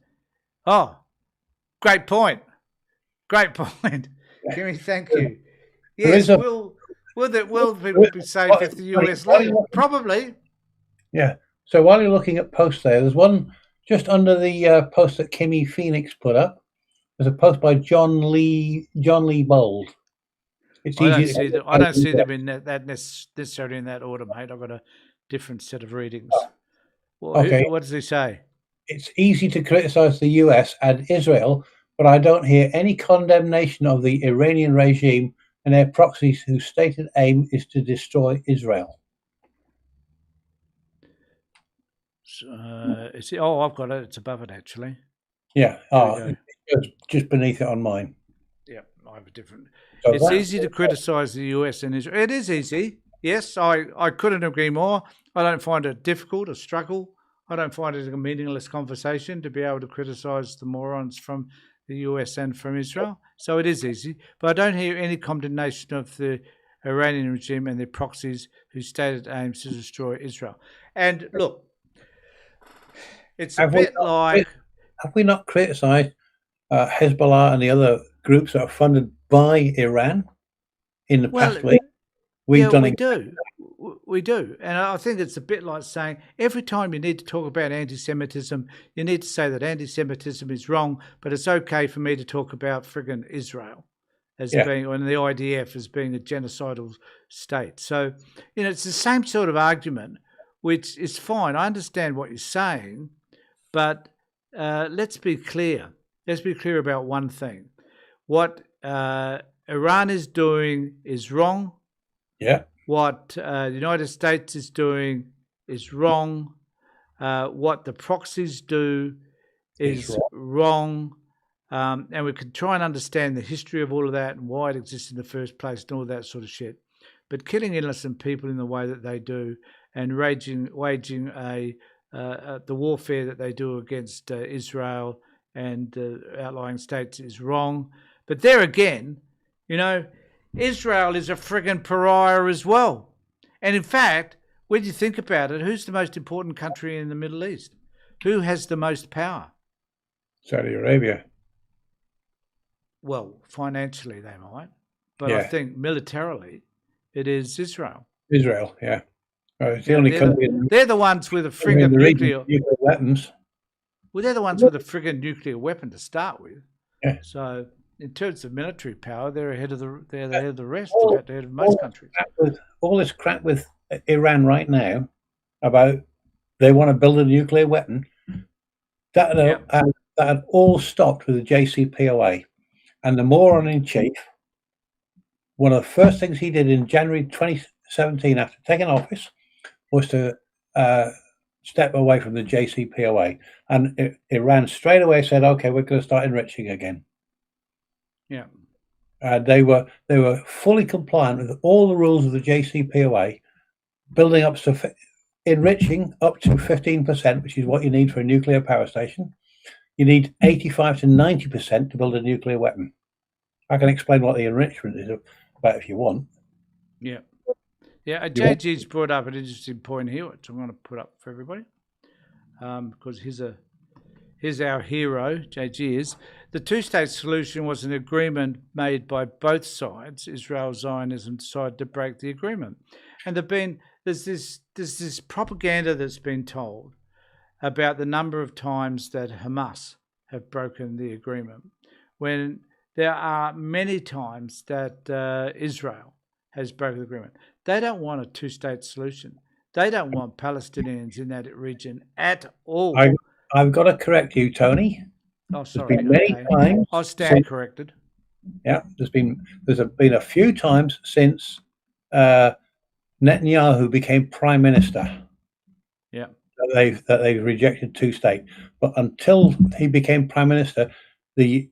[SPEAKER 1] Oh, great point. Great point. Kimmy, thank you. Yes, will people be safe if the US leave? Probably.
[SPEAKER 2] Yeah. So while you're looking at posts there's one just under the post that Kimmy Phoenix put up. There's a post by John Lee Bold.
[SPEAKER 1] It's easy. I don't see them in that necessarily in that order, mate. I've got a different set of readings. Well,
[SPEAKER 2] okay.
[SPEAKER 1] What does he say?
[SPEAKER 2] It's easy to criticize the US and Israel, but I don't hear any condemnation of the Iranian regime and their proxies whose stated aim is to destroy Israel.
[SPEAKER 1] I've got it. It's above it, actually.
[SPEAKER 2] Yeah. It's just beneath it on mine.
[SPEAKER 1] Yeah, I have a different. So it's easy to criticize the US and Israel. It is easy. Yes, I couldn't agree more. I don't find it difficult, a struggle. I don't find it a meaningless conversation to be able to criticize the morons from the US and from Israel. So it is easy. But I don't hear any condemnation of the Iranian regime and their proxies whose stated aims to destroy Israel. And look, it's a bit like...
[SPEAKER 2] Have we not criticised Hezbollah and the other groups that are funded by Iran in the past week?
[SPEAKER 1] We do. And I think it's a bit like saying every time you need to talk about anti-Semitism, you need to say that anti-Semitism is wrong, but it's okay for me to talk about friggin' Israel as being, and the IDF as being a genocidal state. So, it's the same sort of argument, which is fine. I understand what you're saying, but let's be clear. Let's be clear about one thing. What Iran is doing is wrong.
[SPEAKER 2] Yeah.
[SPEAKER 1] What the United States is doing is wrong. What the proxies do is wrong. And we can try and understand the history of all of that and why it exists in the first place and all that sort of shit. But killing innocent people in the way that they do and waging the warfare that they do against Israel and outlying states is wrong. But there again, Israel is a friggin' pariah as well. And in fact, when you think about it, who's the most important country in the Middle East? Who has the most power?
[SPEAKER 2] Saudi Arabia.
[SPEAKER 1] Well, financially they might. But I think militarily it is Israel.
[SPEAKER 2] Israel, yeah. It's the only country.
[SPEAKER 1] They're the ones with a friggin' nuclear
[SPEAKER 2] weapons.
[SPEAKER 1] Well, they're the ones with a friggin' nuclear weapon to start with.
[SPEAKER 2] Yeah.
[SPEAKER 1] So in terms of military power, they're ahead of the rest. They're ahead of most countries.
[SPEAKER 2] All this crap with Iran right now about they want to build a nuclear weapon. That had all stopped with the JCPOA, and the moron in chief. One of the first things he did in January 2017 after taking office was to step away from the JCPOA, and Iran straight away said, "Okay, we're going to start enriching again."
[SPEAKER 1] Yeah,
[SPEAKER 2] they were fully compliant with all the rules of the JCPOA, building up to enriching up to 15%, which is what you need for a nuclear power station. You need 85 to 90% to build a nuclear weapon. I can explain what the enrichment is about if you want.
[SPEAKER 1] Yeah. Yeah, JG's brought up an interesting point here, which I'm going to put up for everybody, because here's a here's our hero, JG is, the two-state solution was an agreement made by both sides. Israel, Zionism decided to break the agreement. And there's this propaganda that's been told about the number of times that Hamas have broken the agreement, when there are many times that Israel has broken the agreement. They don't want a two-state solution. They don't want Palestinians in that region at all.
[SPEAKER 2] I've got to correct you, Tony.
[SPEAKER 1] Oh, sorry.
[SPEAKER 2] There's been many times.
[SPEAKER 1] I'll stand corrected.
[SPEAKER 2] Yeah, there's been a few times since Netanyahu became prime minister.
[SPEAKER 1] Yeah,
[SPEAKER 2] that they've rejected two-state. But until he became prime minister, the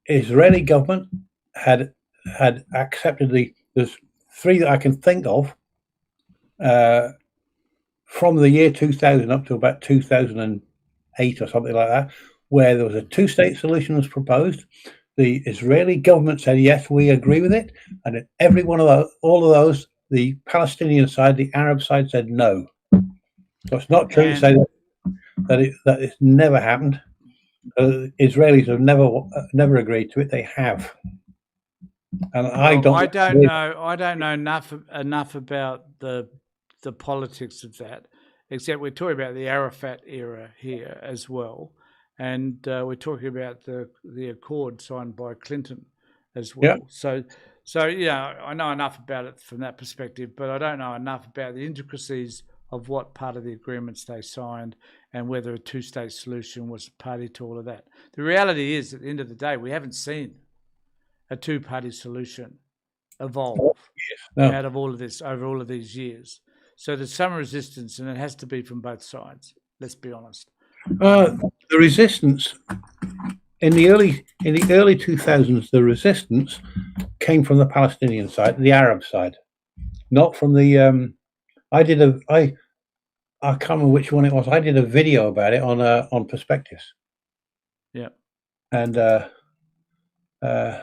[SPEAKER 2] Israeli government had accepted there's three that I can think of from the year 2000 up to about 2008 or something like that, where there was a two-state solution was proposed. The Israeli government said, yes, we agree with it. And in every one of those, all of those, the Palestinian side, the Arab side said no. So it's not true to say that it's never happened. Israelis have never agreed to it. They have. And I don't
[SPEAKER 1] know enough about the politics of that, except we're talking about the Arafat era here as well. And we're talking about the accord signed by Clinton as well.
[SPEAKER 2] Yeah.
[SPEAKER 1] So yeah, I know enough about it from that perspective, but I don't know enough about the intricacies of what part of the agreements they signed and whether a two-state solution was party to all of that. The reality is, at the end of the day, we haven't seen a two-party solution evolve out of all of this over all of these years. So there's some resistance, and it has to be from both sides. Let's be honest.
[SPEAKER 2] The resistance in the early 2000s, the resistance came from the Palestinian side, the Arab side, not from the. I can't remember which one it was. I did a video about it on Perspectives.
[SPEAKER 1] Yeah.
[SPEAKER 2] And I'm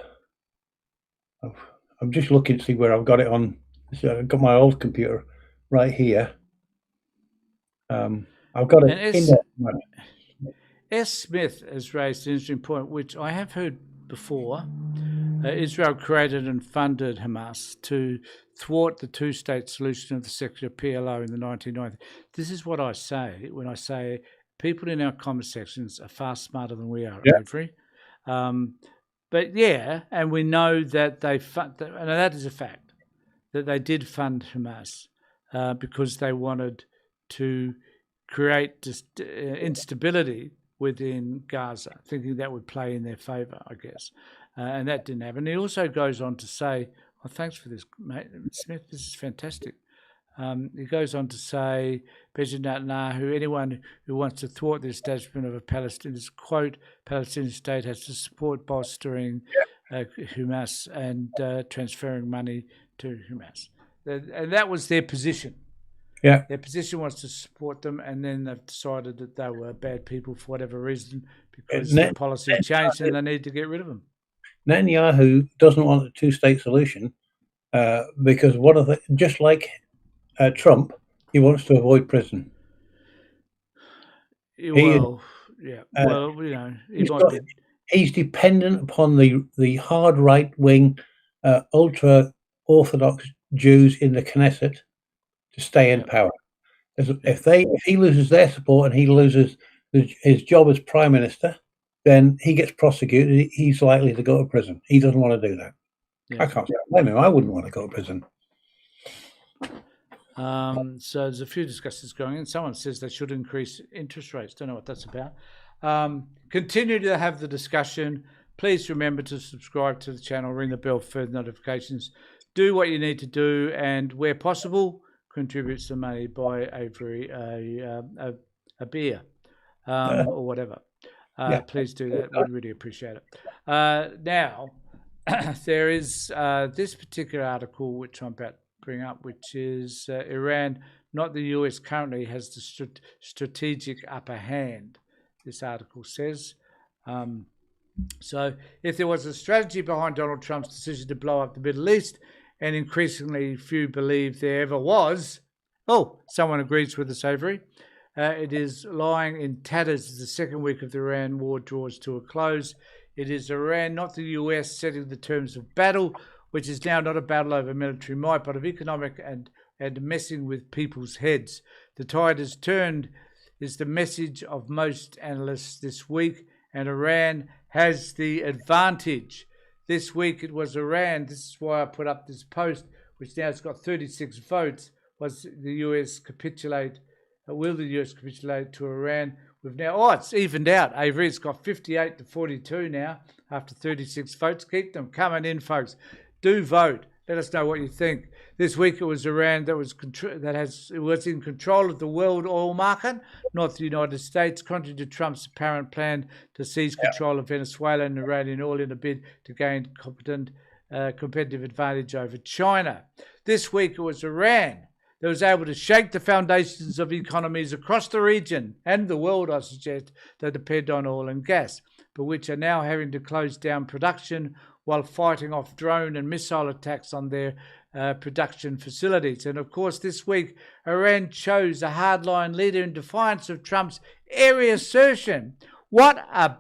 [SPEAKER 2] just looking to see where I've got it on. So I've got my old computer right here. I've got it in there.
[SPEAKER 1] S. Smith has raised an interesting point, which I have heard before. Israel created and funded Hamas to thwart the two-state solution of the secular PLO in the 1990s. This is what I say when I say people in our comment sections are far smarter than we are, Avery. But yeah, and we know that they fund, and that is a fact, that they did fund Hamas because they wanted to create instability within Gaza, thinking that would play in their favour, I guess. And that didn't happen. He also goes on to say, oh, thanks for this, mate, Smith, this is fantastic. He goes on to say, President Netanyahu, anyone who wants to thwart the establishment of a Palestinian, quote, Palestinian state has to support bolstering Hamas and transferring money to Hamas. And that was their position.
[SPEAKER 2] Yeah.
[SPEAKER 1] Their position was to support them, and then they've decided that they were bad people for whatever reason because their policy changed and they need to get rid of them.
[SPEAKER 2] Netanyahu doesn't want a two-state solution because just like Trump, he wants to avoid prison.
[SPEAKER 1] Well,
[SPEAKER 2] he's dependent upon the hard right-wing, ultra-Orthodox Jews in the Knesset to stay in power. If he loses their support and he loses his job as prime minister, then he gets prosecuted. He's likely to go to prison. He doesn't want to do that. Yeah. I can't blame him. I wouldn't want to go to prison.
[SPEAKER 1] So there's a few discussions going on. Someone says they should increase interest rates. Don't know what that's about. Continue to have the discussion. Please remember to subscribe to the channel, ring the bell for further notifications. Do what you need to do, and where possible, contribute some money, buy Avery a beer or whatever. Please do that. We'd really appreciate it. Now, there is this particular article which I'm about to bring up, which is Iran, not the US, currently has the strategic upper hand, this article says. So if there was a strategy behind Donald Trump's decision to blow up the Middle East, and increasingly few believe there ever was, someone agrees with us, Avery, It is lying in tatters as the second week of the Iran war draws to a close. It is Iran, not the US, setting the terms of battle, which is now not a battle over military might, but of economic and messing with people's heads. The tide has turned is the message of most analysts this week, and Iran has the advantage. This week it was Iran. This is why I put up this post, which now has got 36 votes. Was the US capitulate? Will the US capitulate to Iran? We've now, it's evened out, Avery. It's got 58 to 42 now after 36 votes. Keep them coming in, folks. Do vote. Let us know what you think. This week it was Iran that was in control of the world oil market, not the United States, contrary to Trump's apparent plan to seize control of Venezuela and Iranian oil in a bid to gain competitive advantage over China. This week it was Iran that was able to shake the foundations of economies across the region and the world, I suggest, that depend on oil and gas, but which are now having to close down production while fighting off drone and missile attacks on their production facilities. And of course, this week, Iran chose a hardline leader in defiance of Trump's airy assertion. What a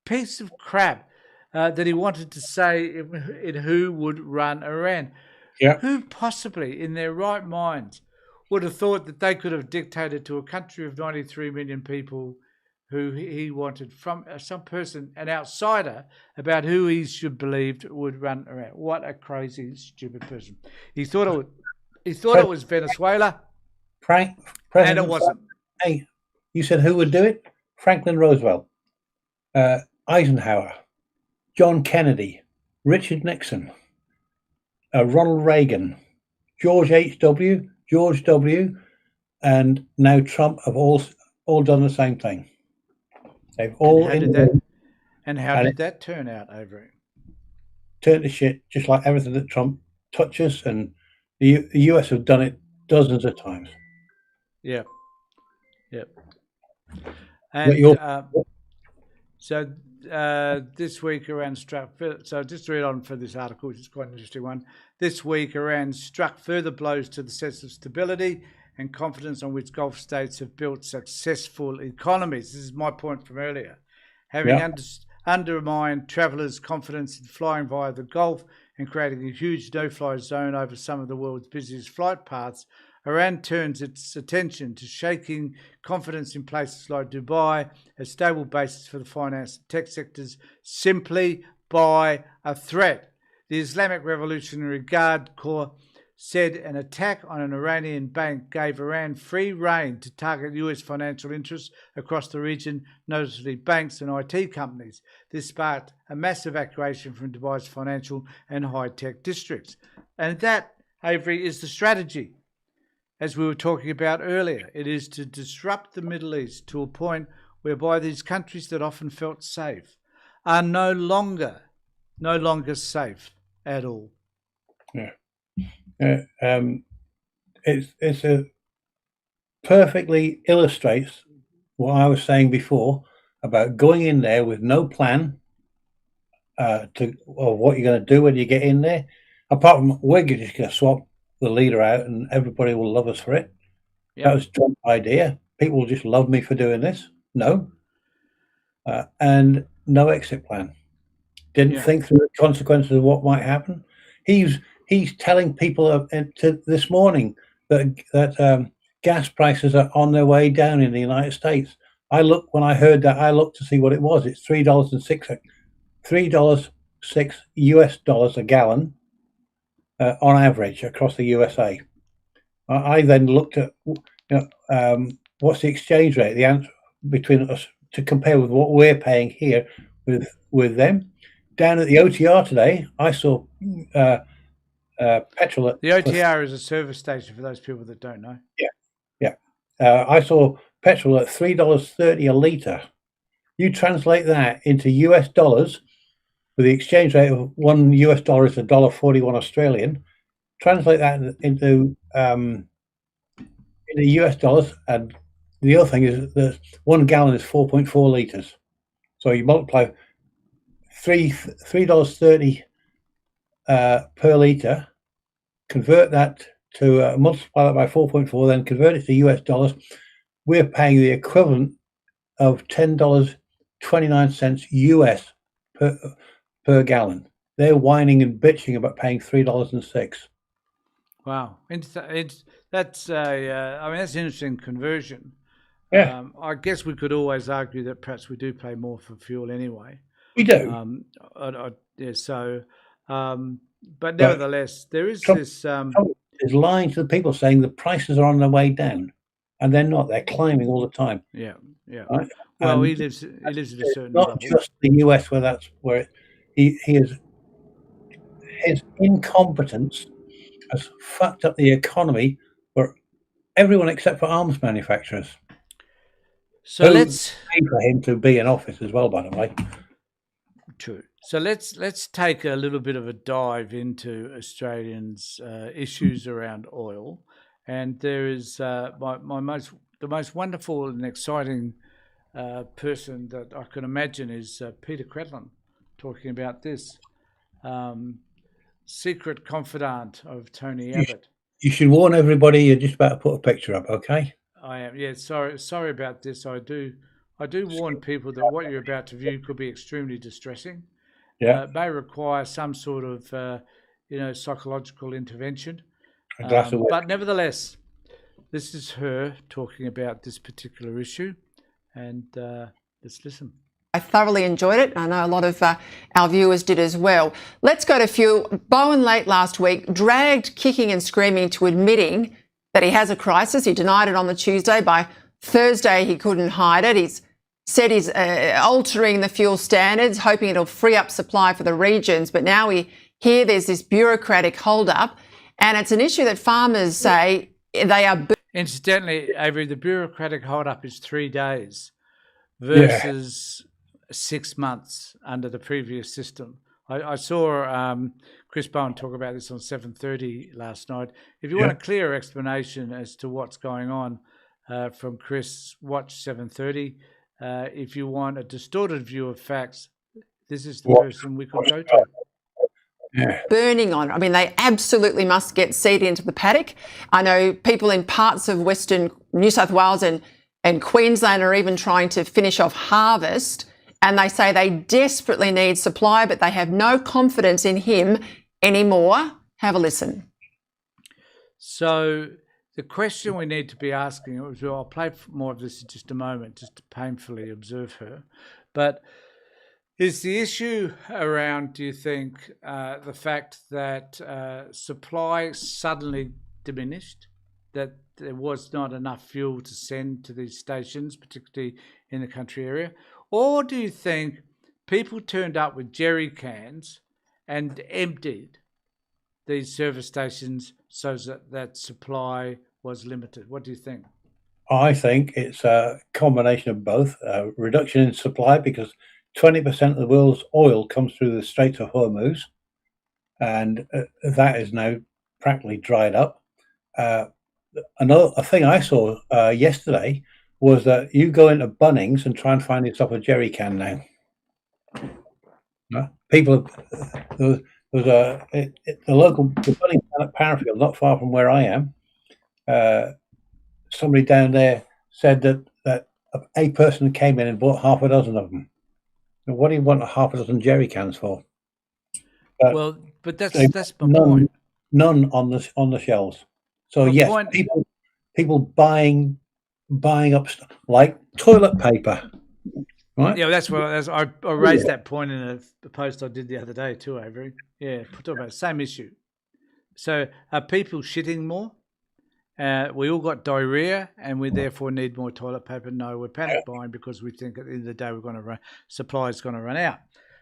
[SPEAKER 1] piece of crap that he wanted to say in who would run Iran.
[SPEAKER 2] Yeah.
[SPEAKER 1] Who possibly, in their right minds, would have thought that they could have dictated to a country of 93 million people who he wanted from some person, an outsider, about who he should believed would run around. What a crazy, stupid person! He thought it was Venezuela,
[SPEAKER 2] and
[SPEAKER 1] it wasn't.
[SPEAKER 2] Hey, you said who would do it? Franklin Roosevelt, Eisenhower, John Kennedy, Richard Nixon, Ronald Reagan, George H.W., George W., and now Trump have all done the same thing. They've all
[SPEAKER 1] how did that turn out, Avery?
[SPEAKER 2] Turned to shit, just like everything that Trump touches, and the US have done it dozens of times.
[SPEAKER 1] Yeah. Yep. And so this week Iran struck. So just to read on for this article, which is quite an interesting one. This week Iran struck further blows to the sense of stability and confidence on which Gulf states have built successful economies. This is my point from earlier. Having undermined travellers' confidence in flying via the Gulf and creating a huge no-fly zone over some of the world's busiest flight paths, Iran turns its attention to shaking confidence in places like Dubai as stable bases for the finance and tech sectors simply by a threat. The Islamic Revolutionary Guard Corps said an attack on an Iranian bank gave Iran free rein to target US financial interests across the region, notably banks and IT companies. This sparked a mass evacuation from Dubai's financial and high-tech districts. And that, Avery, is the strategy. As we were talking about earlier, it is to disrupt the Middle East to a point whereby these countries that often felt safe are no longer safe at all.
[SPEAKER 2] Yeah. It's a perfectly illustrates what I was saying before about going in there with no plan or what you're going to do when you get in there. Apart from we're just going to swap the leader out and everybody will love us for it. Yep. That was Trump's idea. People will just love me for doing this. No. And no exit plan. Didn't think through the consequences of what might happen. He's telling people this morning that gas prices are on their way down in the United States. When I heard that, I looked to see what it was. It's $3.06 US dollars a gallon on average across the USA. I then looked at what's the exchange rate, the answer between us to compare with what we're paying here with them. Down at the OTR today, I saw petrol.
[SPEAKER 1] The OTR is a service station for those people that don't know.
[SPEAKER 2] Yeah. I saw petrol at $3.30 a litre. You translate that into US dollars with the exchange rate of $1 US is $1.41 Australian. Translate that into US dollars, and the other thing is that 1 gallon is 4.4 litres. So you multiply $3.30 per litre, convert that to multiply that by 4.4, then convert it to US dollars. we're paying the equivalent of $10.29 US per gallon. They're whining and bitching about paying $3.06.
[SPEAKER 1] Wow, that's I mean, that's an interesting conversion.
[SPEAKER 2] Yeah,
[SPEAKER 1] I guess we could always argue that perhaps we do pay more for fuel anyway.
[SPEAKER 2] we do.
[SPEAKER 1] Yeah, so, but
[SPEAKER 2] But
[SPEAKER 1] nevertheless, there is
[SPEAKER 2] Trump,
[SPEAKER 1] this.
[SPEAKER 2] Trump is lying to the people, saying the prices are on their way down, and they're not. They're climbing all the time.
[SPEAKER 1] Yeah, yeah.
[SPEAKER 2] Right?
[SPEAKER 1] Well,
[SPEAKER 2] And
[SPEAKER 1] he lives at a
[SPEAKER 2] it's
[SPEAKER 1] certain
[SPEAKER 2] not
[SPEAKER 1] level.
[SPEAKER 2] just the US where that's where he is. His incompetence has fucked up the economy for everyone except for arms manufacturers,
[SPEAKER 1] So
[SPEAKER 2] who
[SPEAKER 1] let's
[SPEAKER 2] paid for him to be in office as well, by the way.
[SPEAKER 1] True. So let's take a little bit of a dive into Australians' issues around oil, and there is the most wonderful and exciting person that I can imagine is Peter Credlin talking about this secret confidant of Tony Abbott.
[SPEAKER 2] You should warn everybody you're just about to put a picture up, okay?
[SPEAKER 1] I am, yeah. Sorry about this. I do warn people that what you're about to view could be extremely distressing.
[SPEAKER 2] Yeah,
[SPEAKER 1] May require some sort of psychological intervention.
[SPEAKER 2] a glass of
[SPEAKER 1] But nevertheless, this is her talking about this particular issue, and let's listen.
[SPEAKER 3] I thoroughly enjoyed it. I know a lot of our viewers did as well. Let's go to fuel. Bowen late last week dragged kicking and screaming to admitting that he has a crisis. He denied it on the Tuesday. By Thursday, he couldn't hide it. He's said he's altering the fuel standards, hoping it'll free up supply for the regions. But now we hear there's this bureaucratic hold-up, and it's an issue that farmers say they are...
[SPEAKER 1] Incidentally, Avery, the bureaucratic hold-up is 3 days versus 6 months under the previous system. I saw Chris Bowen talk about this on 7:30 last night. If you want a clear explanation as to what's going on from Chris, watch 7:30. If you want a distorted view of facts, this is the person we could go to.
[SPEAKER 3] Burning on. I mean, they absolutely must get seed into the paddock. I know people in parts of Western New South Wales and Queensland are even trying to finish off harvest, and they say they desperately need supply, but they have no confidence in him anymore. Have a listen.
[SPEAKER 1] So the question we need to be asking, I'll play more of this in just a moment, just to painfully observe her, but is the issue around, do you think, the fact that supply suddenly diminished, that there was not enough fuel to send to these stations, particularly in the country area? Or do you think people turned up with jerry cans and emptied these service stations so that supply was limited? What do you think?
[SPEAKER 2] I think it's a combination of both. Reduction in supply, because 20% of the world's oil comes through the Straits of Hormuz, and that is now practically dried up. Another thing I saw yesterday was that you go into Bunnings and try and find yourself a jerry can now. People, the Bunnings at Parafield, not far from where I am. Somebody down there said that a person came in and bought half a dozen of them. And what do you want half a dozen jerry cans for?
[SPEAKER 1] But that's my point.
[SPEAKER 2] None on the shelves. So yes, people buying up like toilet paper, right?
[SPEAKER 1] Yeah, that's what I raised that point in a post I did the other day too, Avery. Yeah, talk about the same issue. So are people shitting more? We all got diarrhea, and we therefore need more toilet paper. No, we're panic buying because we think at the end of the day supply is going to run out.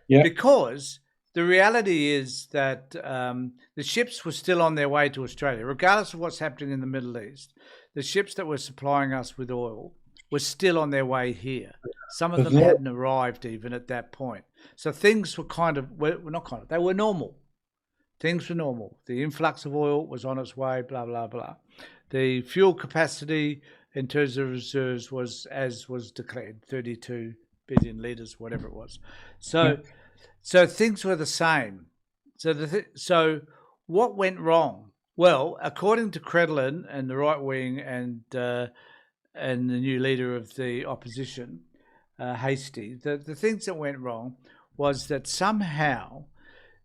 [SPEAKER 1] Yeah. Because the reality is that the ships were still on their way to Australia, regardless of what's happening in the Middle East. The ships that were supplying us with oil were still on their way here. Some of them hadn't arrived even at that point. So things were they were normal. Things were normal. The influx of oil was on its way, blah, blah, blah. The fuel capacity in terms of reserves was, as was declared, 32 billion litres, whatever it was. So things were the same. So what went wrong? Well, according to Credlin and the right wing and and the new leader of the opposition, Hastie, the things that went wrong was that somehow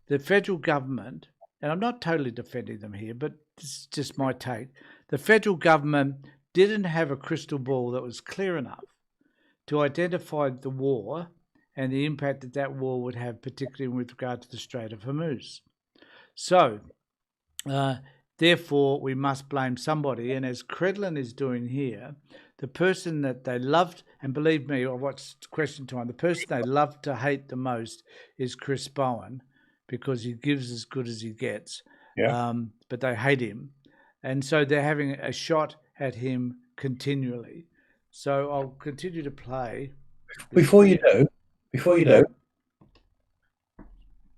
[SPEAKER 1] the federal government, and I'm not totally defending them here, but this is just my take, the federal government didn't have a crystal ball that was clear enough to identify the war and the impact that that war would have, particularly with regard to the Strait of Hormuz. So, therefore, we must blame somebody. And as Credlin is doing here, the person that they loved, and believe me, I watched Question Time, the person they love to hate the most is Chris Bowen, because he gives as good as he gets.
[SPEAKER 2] Yeah.
[SPEAKER 1] But they hate him. And so they're having a shot at him continually. So I'll continue to play.
[SPEAKER 2] Before you do,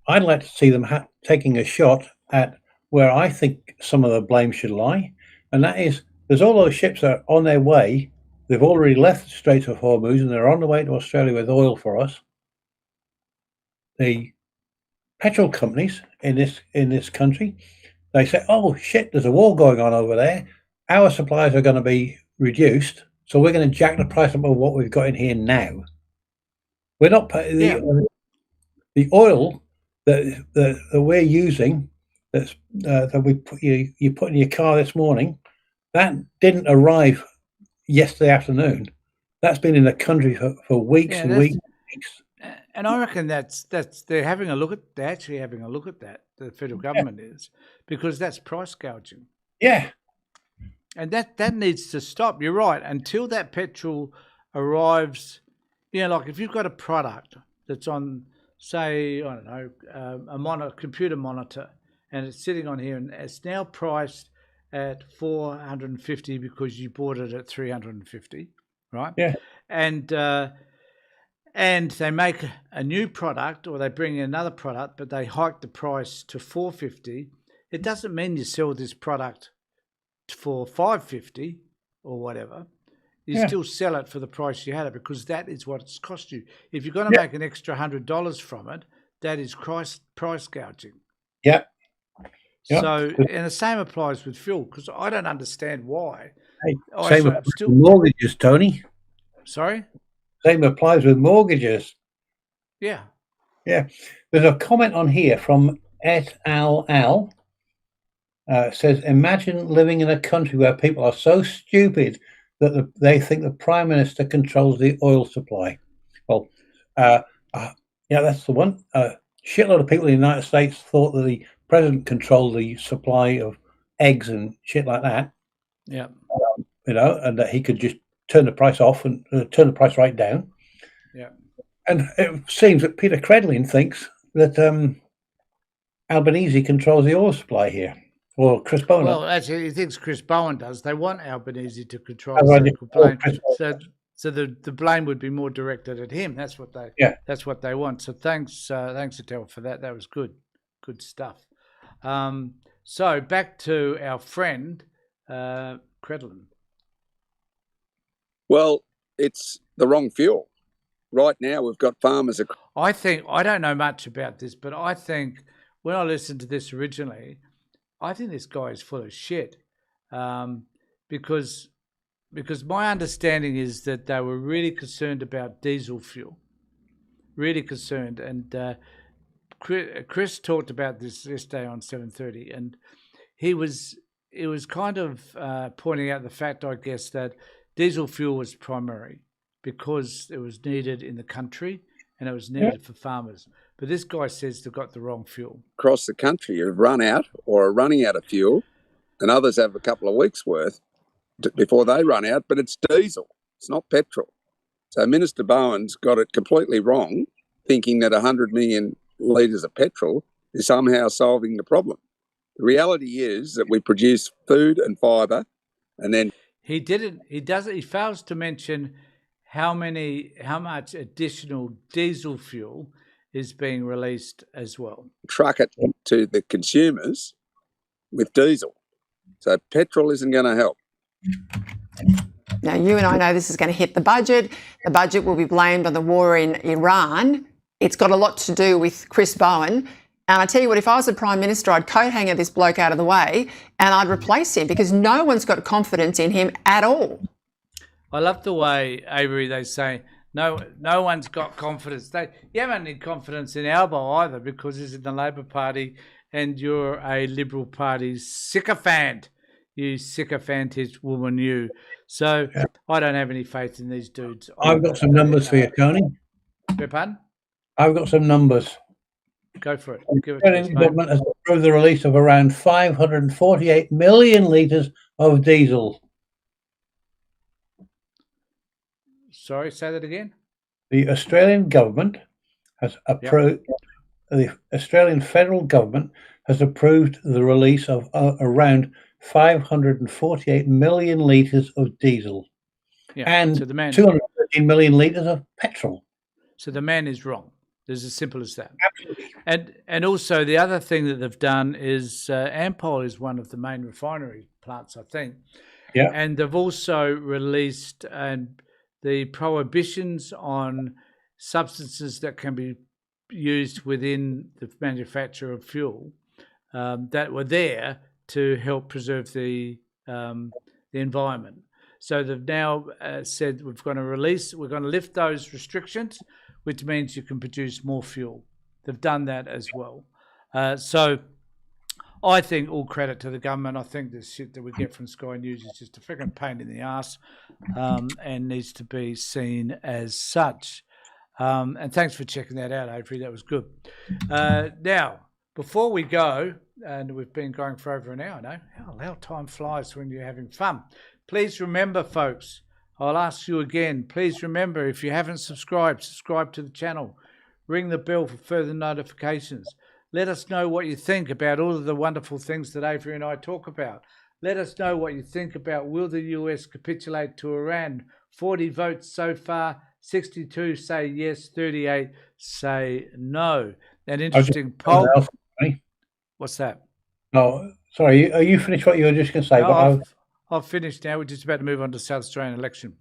[SPEAKER 2] I'd like to see them taking a shot at where I think some of the blame should lie, and that is there's all those ships that are on their way. They've already left the Strait of Hormuz and they're on the way to Australia with oil for us. The petrol companies in this country, they say, "Oh shit, there's a war going on over there. Our supplies are going to be reduced, so we're going to jack the price up of what we've got in here now." We're not the oil that we're using. That you put in your car this morning. That didn't arrive yesterday afternoon. That's been in the country for weeks and weeks.
[SPEAKER 1] And I reckon that's they're actually having a look at that. The federal government is, because that's price gouging.
[SPEAKER 2] Yeah.
[SPEAKER 1] And that needs to stop. You're right. Until that petrol arrives, like if you've got a product that's on, say, I don't know, a computer monitor, and it's sitting on here, and it's now priced at $450 because you bought it at $350, right?
[SPEAKER 2] Yeah.
[SPEAKER 1] And they make a new product, or they bring in another product, but they hike the price to $450. It doesn't mean you sell this product for $550 or whatever. You still sell it for the price you had it, because that is what it's cost you. If you're going to make an extra $100 from it, that is price gouging.
[SPEAKER 2] Yeah.
[SPEAKER 1] So, and the same applies with fuel, because I don't understand why.
[SPEAKER 2] Same applies with mortgages, Tony.
[SPEAKER 1] Sorry?
[SPEAKER 2] Same applies with mortgages.
[SPEAKER 1] Yeah.
[SPEAKER 2] Yeah. There's a comment on here from et al. Says, imagine living in a country where people are so stupid that they think the Prime Minister controls the oil supply. Well, that's the one. Shitload of people in the United States thought that the President controlled the supply of eggs and shit like that.
[SPEAKER 1] Yeah.
[SPEAKER 2] And that he could just turn the price off and turn the price right down.
[SPEAKER 1] Yeah.
[SPEAKER 2] And it seems that Peter Credlin thinks that Albanese controls the oil supply here. Or Chris Bowen.
[SPEAKER 1] Well, actually, he thinks Chris Bowen does. They want Albanese to control the blame. So the blame would be more directed at him. That's what they want. So thanks, Adele, for that. That was good stuff. So back to our friend Credlin.
[SPEAKER 4] Well, it's the wrong fuel. Right now, we've got farmers.
[SPEAKER 1] I don't know much about this, but I think when I listened to this originally, I think this guy is full of shit, because my understanding is that they were really concerned about diesel fuel, really concerned. And Chris talked about this yesterday on 7:30, and he was kind of pointing out the fact, I guess, that diesel fuel was primary because it was needed in the country and it was needed for farmers. But this guy says they've got the wrong fuel.
[SPEAKER 4] Across the country have run out or are running out of fuel, and others have a couple of weeks' worth before they run out, but it's diesel. It's not petrol. So Minister Bowen's got it completely wrong, thinking that 100 million litres of petrol is somehow solving the problem. The reality is that we produce food and fibre, and then...
[SPEAKER 1] He fails to mention how much additional diesel fuel is being released as well.
[SPEAKER 4] Truck it to the consumers with diesel. So petrol isn't going to help.
[SPEAKER 3] Now, you and I know this is going to hit the budget. The budget will be blamed on the war in Iran. It's got a lot to do with Chris Bowen. And I tell you what, if I was the Prime Minister, I'd coat hanger this bloke out of the way and I'd replace him, because no one's got confidence in him at all.
[SPEAKER 1] I love the way, Avery, they say, no one's got confidence. You haven't any confidence in Albo either, because he's in the Labor Party and you're a Liberal Party sycophant. You sycophantish woman, you. So I don't have any faith in these dudes.
[SPEAKER 2] I've got some numbers for you, Tony.
[SPEAKER 1] Pardon?
[SPEAKER 2] I've got some numbers.
[SPEAKER 1] Go for it.
[SPEAKER 2] The Australian government has approved the release of around 548 million litres of diesel.
[SPEAKER 1] Sorry, say that again.
[SPEAKER 2] The Australian government has approved. The Australian federal government has approved the release of around 548 million litres of diesel, and so 213 million litres of petrol.
[SPEAKER 1] So the man is wrong. It's as simple as that.
[SPEAKER 2] Absolutely.
[SPEAKER 1] And also the other thing that they've done is Ampol is one of the main refinery plants, I think.
[SPEAKER 2] Yeah.
[SPEAKER 1] And they've also released the prohibitions on substances that can be used within the manufacture of fuel that were there to help preserve the environment. So they've now said we're going to lift those restrictions, which means you can produce more fuel. They've done that as well. So I think all credit to the government. I think this shit that we get from Sky News is just a freaking pain in the ass and needs to be seen as such. And thanks for checking that out, Avery. That was good. Now, before we go, and we've been going for over an hour now, how time flies when you're having fun. Please remember, folks, I'll ask you again, please remember, if you haven't subscribe to the channel. Ring the bell for further notifications. Let us know what you think about all of the wonderful things that Avery and I talk about. Let us know what you think about, will the US capitulate to Iran? 40 votes so far, 62 say yes, 38 say no. An interesting poll. What's that?
[SPEAKER 2] Oh, sorry. Are you finished what you were just going to say?
[SPEAKER 1] No, I've finished now. We're just about to move on to South Australian election.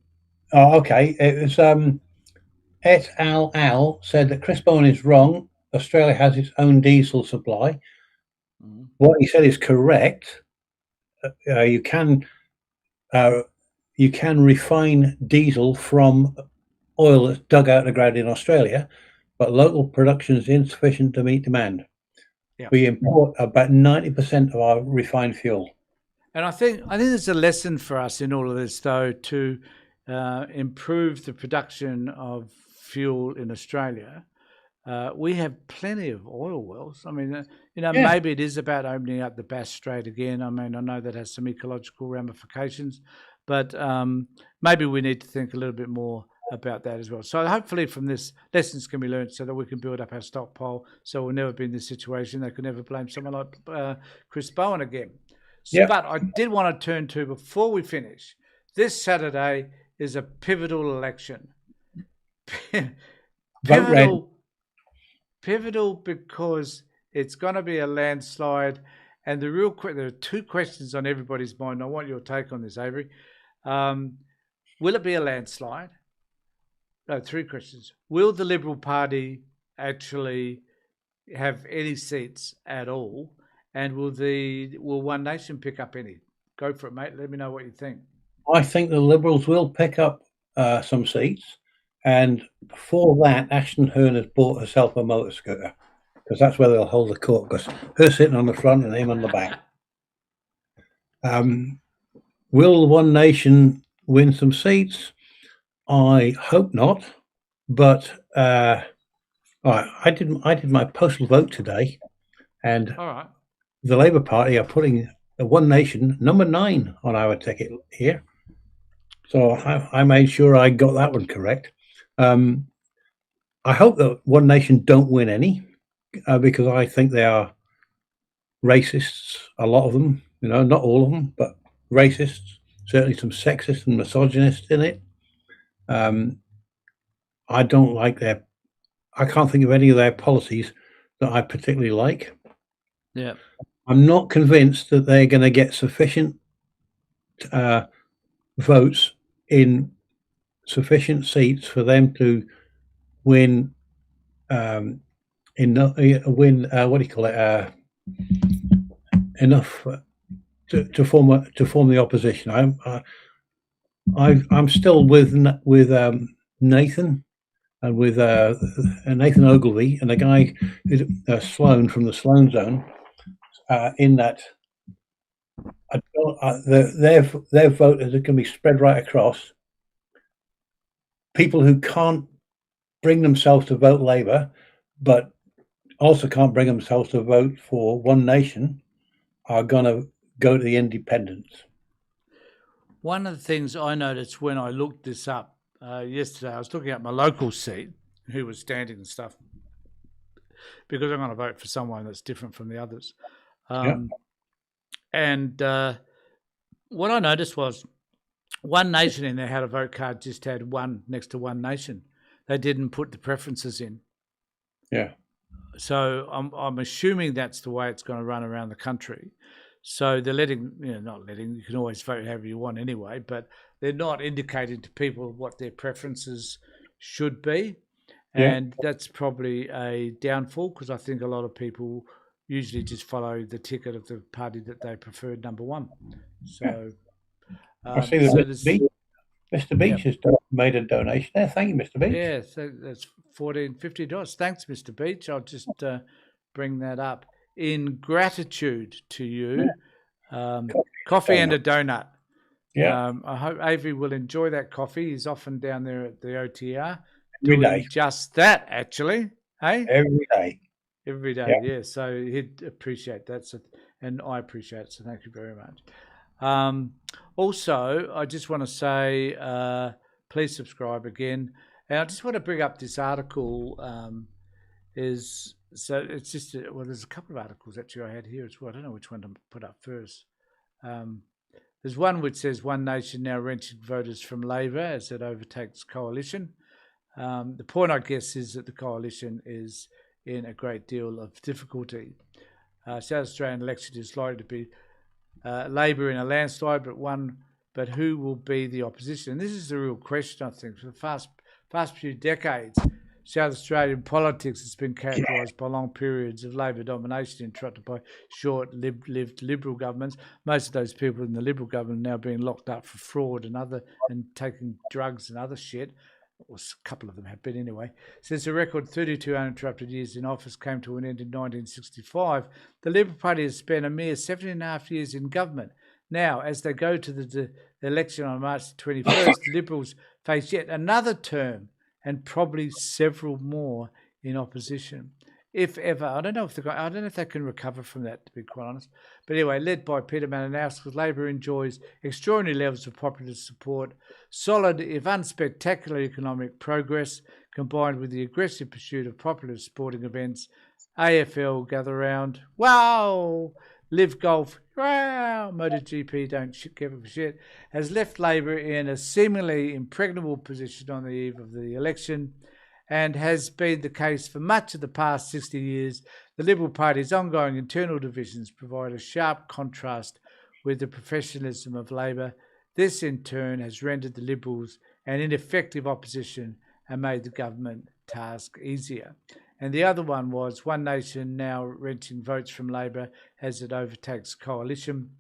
[SPEAKER 2] Oh, okay. It was Et al. Said that Chris Bowen is wrong. Australia has its own diesel supply. Mm-hmm. What he said is correct. You can refine diesel from oil that's dug out of the ground in Australia, but local production is insufficient to meet demand. Yeah. We import about 90% of our refined fuel.
[SPEAKER 1] And I think there's a lesson for us in all of this, though, to improve the production of fuel in Australia. We have plenty of oil wells. I mean, maybe it is about opening up the Bass Strait again. I mean, I know that has some ecological ramifications, but maybe we need to think a little bit more about that as well. So hopefully from this, lessons can be learned so that we can build up our stockpile so we'll never be in this situation. They could never blame someone like Chris Bowen again. So, but I did want to turn to, before we finish, this Saturday is a pivotal election. Pivotal because it's going to be a landslide. And there are two questions on everybody's mind. I want your take on this, Avery. Will it be a landslide? No, three questions. Will the Liberal Party actually have any seats at all? And will One Nation pick up any? Go for it, mate. Let me know what you think.
[SPEAKER 2] I think the Liberals will pick up some seats. And for that, Ashton Hearn has bought herself a motor scooter, because that's where they'll hold the court, because her sitting on the front and him on the back. Will One Nation win some seats? I hope not, but I did my postal vote today, and the Labour Party are putting the One Nation number 9 on our ticket here, so I made sure I got that one correct. I hope that One Nation don't win any, because I think they are racists, a lot of them, not all of them, but racists, certainly some sexist and misogynist in it. I don't like I can't think of any of their policies that I particularly like.
[SPEAKER 1] Yeah.
[SPEAKER 2] I'm not convinced that they're going to get sufficient votes in sufficient seats for them to win enough to form the opposition. I'm still with Nathan and with Nathan Ogilvy and a guy who's Sloan from the Sloan Zone. In that, their vote is going to be spread right across. People who can't bring themselves to vote Labour, but also can't bring themselves to vote for One Nation, are going to go to the independents.
[SPEAKER 1] One of the things I noticed when I looked this up yesterday, I was looking at my local seat, who was standing and stuff, because I'm going to vote for someone that's different from the others. And what I noticed was One Nation in their how to vote card just had one next to One Nation. They didn't put the preferences in.
[SPEAKER 2] Yeah.
[SPEAKER 1] So I'm assuming that's the way it's going to run around the country. So they're not letting, you can always vote however you want anyway, but they're not indicating to people what their preferences should be. And that's probably a downfall, because I think a lot of people usually just follow the ticket of the party that they preferred, number one. So
[SPEAKER 2] I see that Mr. Beach has made a donation there. Thank you, Mr. Beach.
[SPEAKER 1] Yeah, so that's $14.50. Thanks, Mr. Beach. I'll just bring that up. In gratitude to you, coffee and a donut.
[SPEAKER 2] Yeah.
[SPEAKER 1] I hope Avery will enjoy that coffee. He's often down there at the OTR
[SPEAKER 2] Every
[SPEAKER 1] doing
[SPEAKER 2] day.
[SPEAKER 1] just that, actually. Hey?
[SPEAKER 2] Every day.
[SPEAKER 1] Every day, yeah. So he'd appreciate that. So, and I appreciate it. So thank you very much. Also, I just want to say, please subscribe again. And I just want to bring up this article. It's just, there's a couple of articles actually I had here as well. I don't know which one to put up first. There's one which says One Nation now wrenching voters from Labor as it overtakes Coalition. The point, I guess, is that the Coalition is in a great deal of difficulty. South Australian election is likely to be Labor in a landslide, but who will be the opposition? And this is the real question, I think. For the past few decades, South Australian politics has been characterised by long periods of Labor domination interrupted by short-lived Liberal governments. Most of those people in the Liberal government are now being locked up for fraud and taking drugs and other shit. Or a couple of them have been anyway. Since the record 32 uninterrupted years in office came to an end in 1965, the Liberal Party has spent a mere 17.5 years in government. Now, as they go to the election on March 21st, the Liberals face yet another term and probably several more in opposition, if ever. I don't know if they can recover from that, to be quite honest. But anyway, led by Peter Malinowski, Labor enjoys extraordinary levels of popular support, solid, if unspectacular, economic progress, combined with the aggressive pursuit of popular sporting events. AFL gather round, wow! Live Golf, wow! MotoGP, don't give a shit, has left Labor in a seemingly impregnable position on the eve of the election, and has been the case for much of the past 60 years. The Liberal Party's ongoing internal divisions provide a sharp contrast with the professionalism of Labor. This, in turn, has rendered the Liberals an ineffective opposition and made the government task easier. And the other one was One Nation now wrenching votes from Labor as it overtakes Coalition.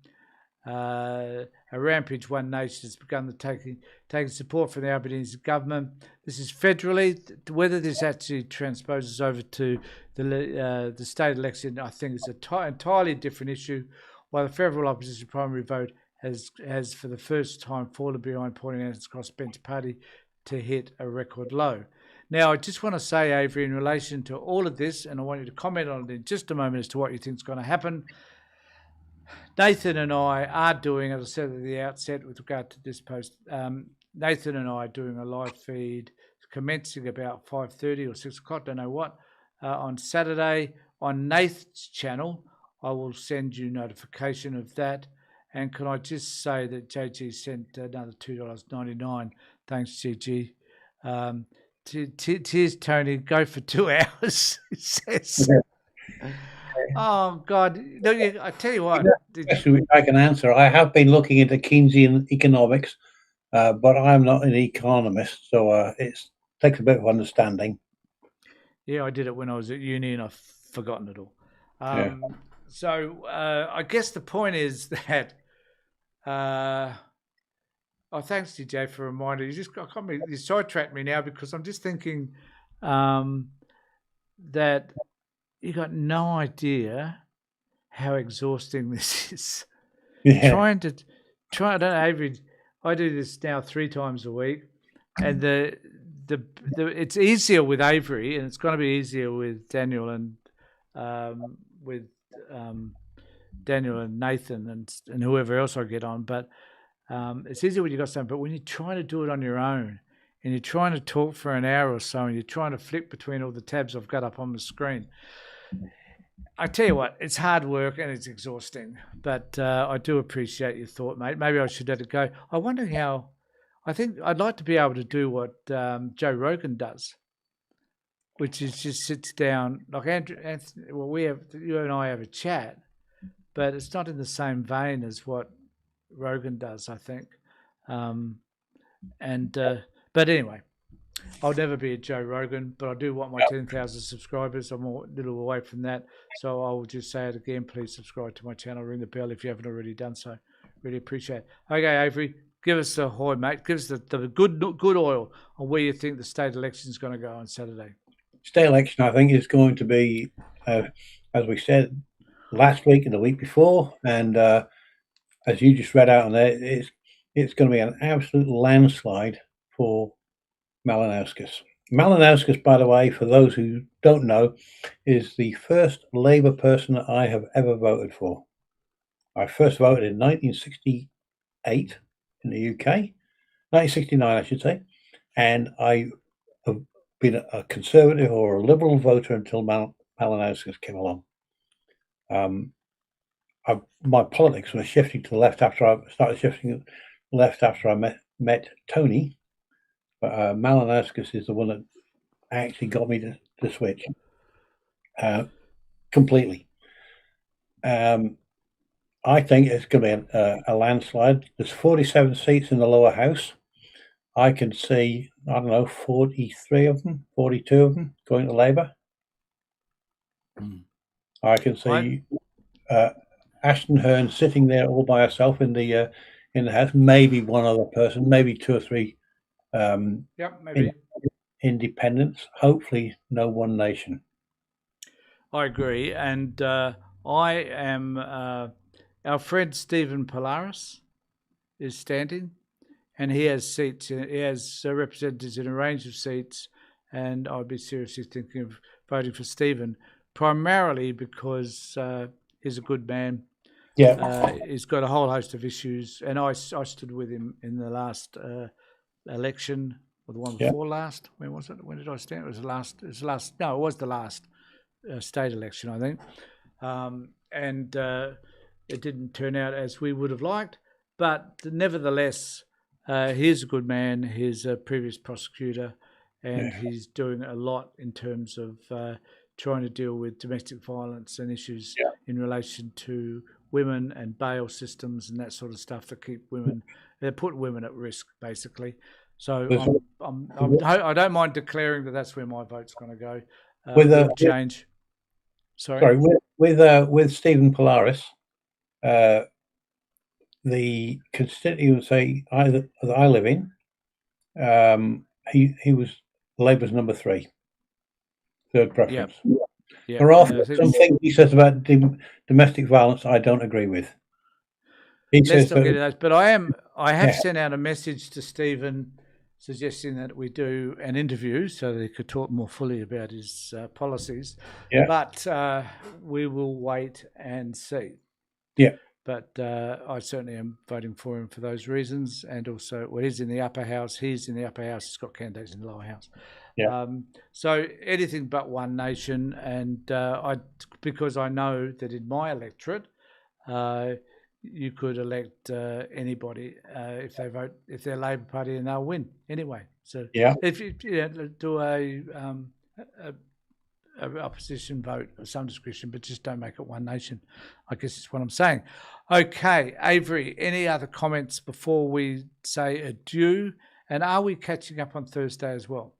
[SPEAKER 1] A rampage One Nation has begun taking support from the Albanese government. This is federally. Whether this actually transposes over to the state election, I think is an entirely different issue. While the federal opposition primary vote has for the first time fallen behind pointing out its crossbench party to hit a record low. Now, I just want to say, Avery, in relation to all of this, and I want you to comment on it in just a moment as to what you think is going to happen. Nathan and I are doing, as I said at the outset with regard to this post, Nathan and I are doing a live feed commencing about 5:30 or 6 o'clock, don't know what, on Saturday on Nathan's channel. I will send you notification of that. And can I just say that JG sent another $2.99. Thanks, GG. Cheers, Tony. Go for 2 hours, he says. Oh, God. No, I tell you what.
[SPEAKER 2] If I can answer, I have been looking into Keynesian economics, but I'm not an economist, so it takes a bit of understanding.
[SPEAKER 1] Yeah, I did it when I was at uni and I've forgotten it all. So I guess the point is that Oh, thanks, DJ, for a reminder. You sidetracked me now because I'm just thinking that you got no idea how exhausting this is.
[SPEAKER 2] Yeah.
[SPEAKER 1] I don't know, Avery, I do this now 3 times a week, and it's easier with Avery, and it's going to be easier with Daniel and Daniel and Nathan and whoever else I get on. But it's easier when you got something. But when you're trying to do it on your own, and you're trying to talk for an hour or so, and you're trying to flick between all the tabs I've got up on the screen, I tell you what, it's hard work and it's exhausting. But I do appreciate your thought, mate. Maybe I should let it go. I wonder how. I think I'd like to be able to do what Joe Rogan does, which is just sits down like Anthony. Well, you and I have a chat, but it's not in the same vein as what Rogan does, I think. But anyway, I'll never be a Joe Rogan, but I do want my 10,000 subscribers. I'm a little away from that, so I will just say it again. Please subscribe to my channel, ring the bell if you haven't already done so. Really appreciate it. Okay, Avery, give us the hoy, mate. Give us the good oil on where you think the state election is going to go on Saturday.
[SPEAKER 2] State election, I think, is going to be, as we said last week and the week before, and as you just read out on there, it's going to be an absolute landslide for Malinauskas. Malinauskas, by the way, for those who don't know, is the first Labour person that I have ever voted for. I first voted in 1968 in the UK, 1969, I should say, and I have been a Conservative or a Liberal voter until Malinauskas came along. My politics was shifting to the left after I started shifting left after I met Tony. But Malinauskas is the one that actually got me to switch completely. I think it's going to be a landslide. There's 47 seats in the lower house. I can see, 43 of them, 42 of them going to Labour. I can see Ashton Hearn sitting there all by herself in the house. Maybe one other person, maybe 2 or 3.
[SPEAKER 1] Maybe
[SPEAKER 2] independents. Hopefully, no One Nation. I
[SPEAKER 1] agree, and I am. Our friend Stephen Polaris is standing, and he has seats. He has representatives in a range of seats, and I'd be seriously thinking of voting for Stephen, primarily because he's a good man.
[SPEAKER 2] Yeah,
[SPEAKER 1] he's got a whole host of issues, and I stood with him in the last election, or the one before last. When was it? When did I stand? It was the last. No, it was the last state election, I think. And it didn't turn out as we would have liked, but nevertheless, he's a good man. He's a previous prosecutor, and he's doing a lot in terms of trying to deal with domestic violence and issues in relation to women and bail systems and that sort of stuff that keep women. They put women at risk, basically. So I don't mind declaring that that's where my vote's going to go. With change. Sorry,
[SPEAKER 2] with Stephen Polaris, the constituency that I live in, he was Labour's number 3, third preference. There are some things he says about domestic violence I don't agree with.
[SPEAKER 1] But I have sent out a message to Stephen suggesting that we do an interview so that he could talk more fully about his policies. But we will wait and see. But I certainly am voting for him for those reasons, and also, he's in the upper house. He's in the upper house. He's got candidates in the lower house. So anything but One Nation, and because I know that in my electorate, you could elect anybody if they're Labor Party, and they'll win anyway. So if you do a opposition vote of some description, but just don't make it One Nation, I guess is what I'm saying. Okay, Avery, any other comments before we say adieu? And are we catching up on Thursday as well?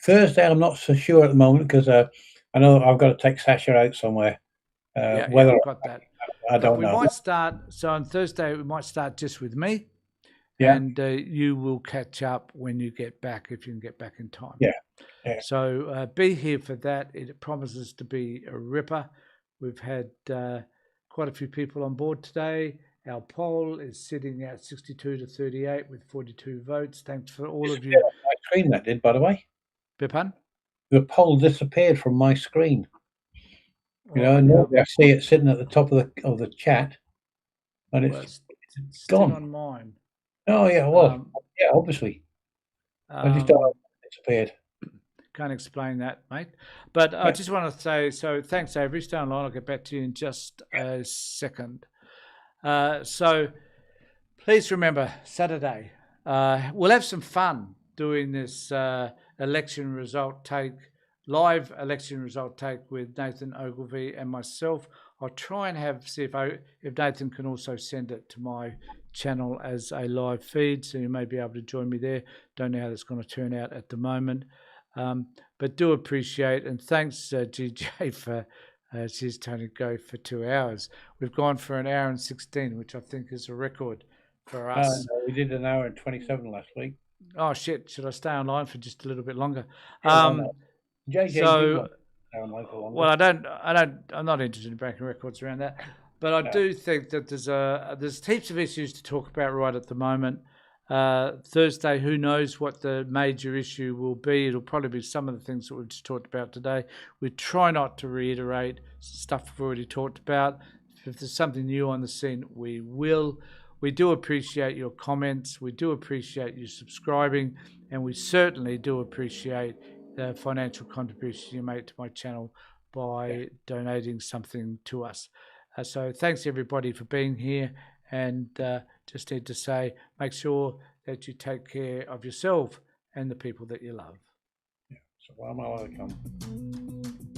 [SPEAKER 2] Thursday, I'm not so sure at the moment, because I know I've got to take Sasha out somewhere.
[SPEAKER 1] Whether I've got that.
[SPEAKER 2] I don't know.
[SPEAKER 1] We might start. So on Thursday, we might start just with me,
[SPEAKER 2] Yeah.
[SPEAKER 1] and you will catch up when you get back, if you can get back in time.
[SPEAKER 2] Yeah. Yeah.
[SPEAKER 1] So be here for that. It promises to be a ripper. We've had quite a few people on board today. Our poll is sitting at 62 to 38 with 42 votes. Thanks for all of you.
[SPEAKER 2] My screen, that did, by the way.
[SPEAKER 1] Pippan?
[SPEAKER 2] The poll disappeared from my screen. You know,
[SPEAKER 1] Oh,
[SPEAKER 2] normally I see it sitting at the top of the chat, and it's
[SPEAKER 1] still
[SPEAKER 2] gone.
[SPEAKER 1] on mine.
[SPEAKER 2] Oh yeah, well, yeah, obviously. I just don't know it disappeared.
[SPEAKER 1] Can't explain that, mate. But I just want to say, so thanks, Avery. Stay online. I'll get back to you in just a second. So please remember, Saturday, we'll have some fun doing this election result take, live election result take with Nathan Ogilvie and myself. I'll try and see if Nathan can also send it to my channel as a live feed, so you may be able to join me there. Don't know how that's going to turn out at the moment. But do appreciate, and thanks GJ for she's Tony go for 2 hours. We've gone for an hour and 16, which I think is a record for us.
[SPEAKER 2] No, we did an hour and 27 last week.
[SPEAKER 1] Oh shit! Should I stay online for just a little bit longer?
[SPEAKER 2] JJ
[SPEAKER 1] well, I'm not interested in breaking records around that, but I do think that there's heaps of issues to talk about right at the moment. Thursday, who knows what the major issue will be? It'll probably be some of the things that we've just talked about today. We try not to reiterate stuff we've already talked about. If there's something new on the scene, we will. We do appreciate your comments. We do appreciate you subscribing, and we certainly do appreciate the financial contribution you make to my channel by donating something to us. So thanks everybody for being here, and just need to say, make sure that you take care of yourself and the people that you love.
[SPEAKER 2] Yeah. So why am I allowed to come?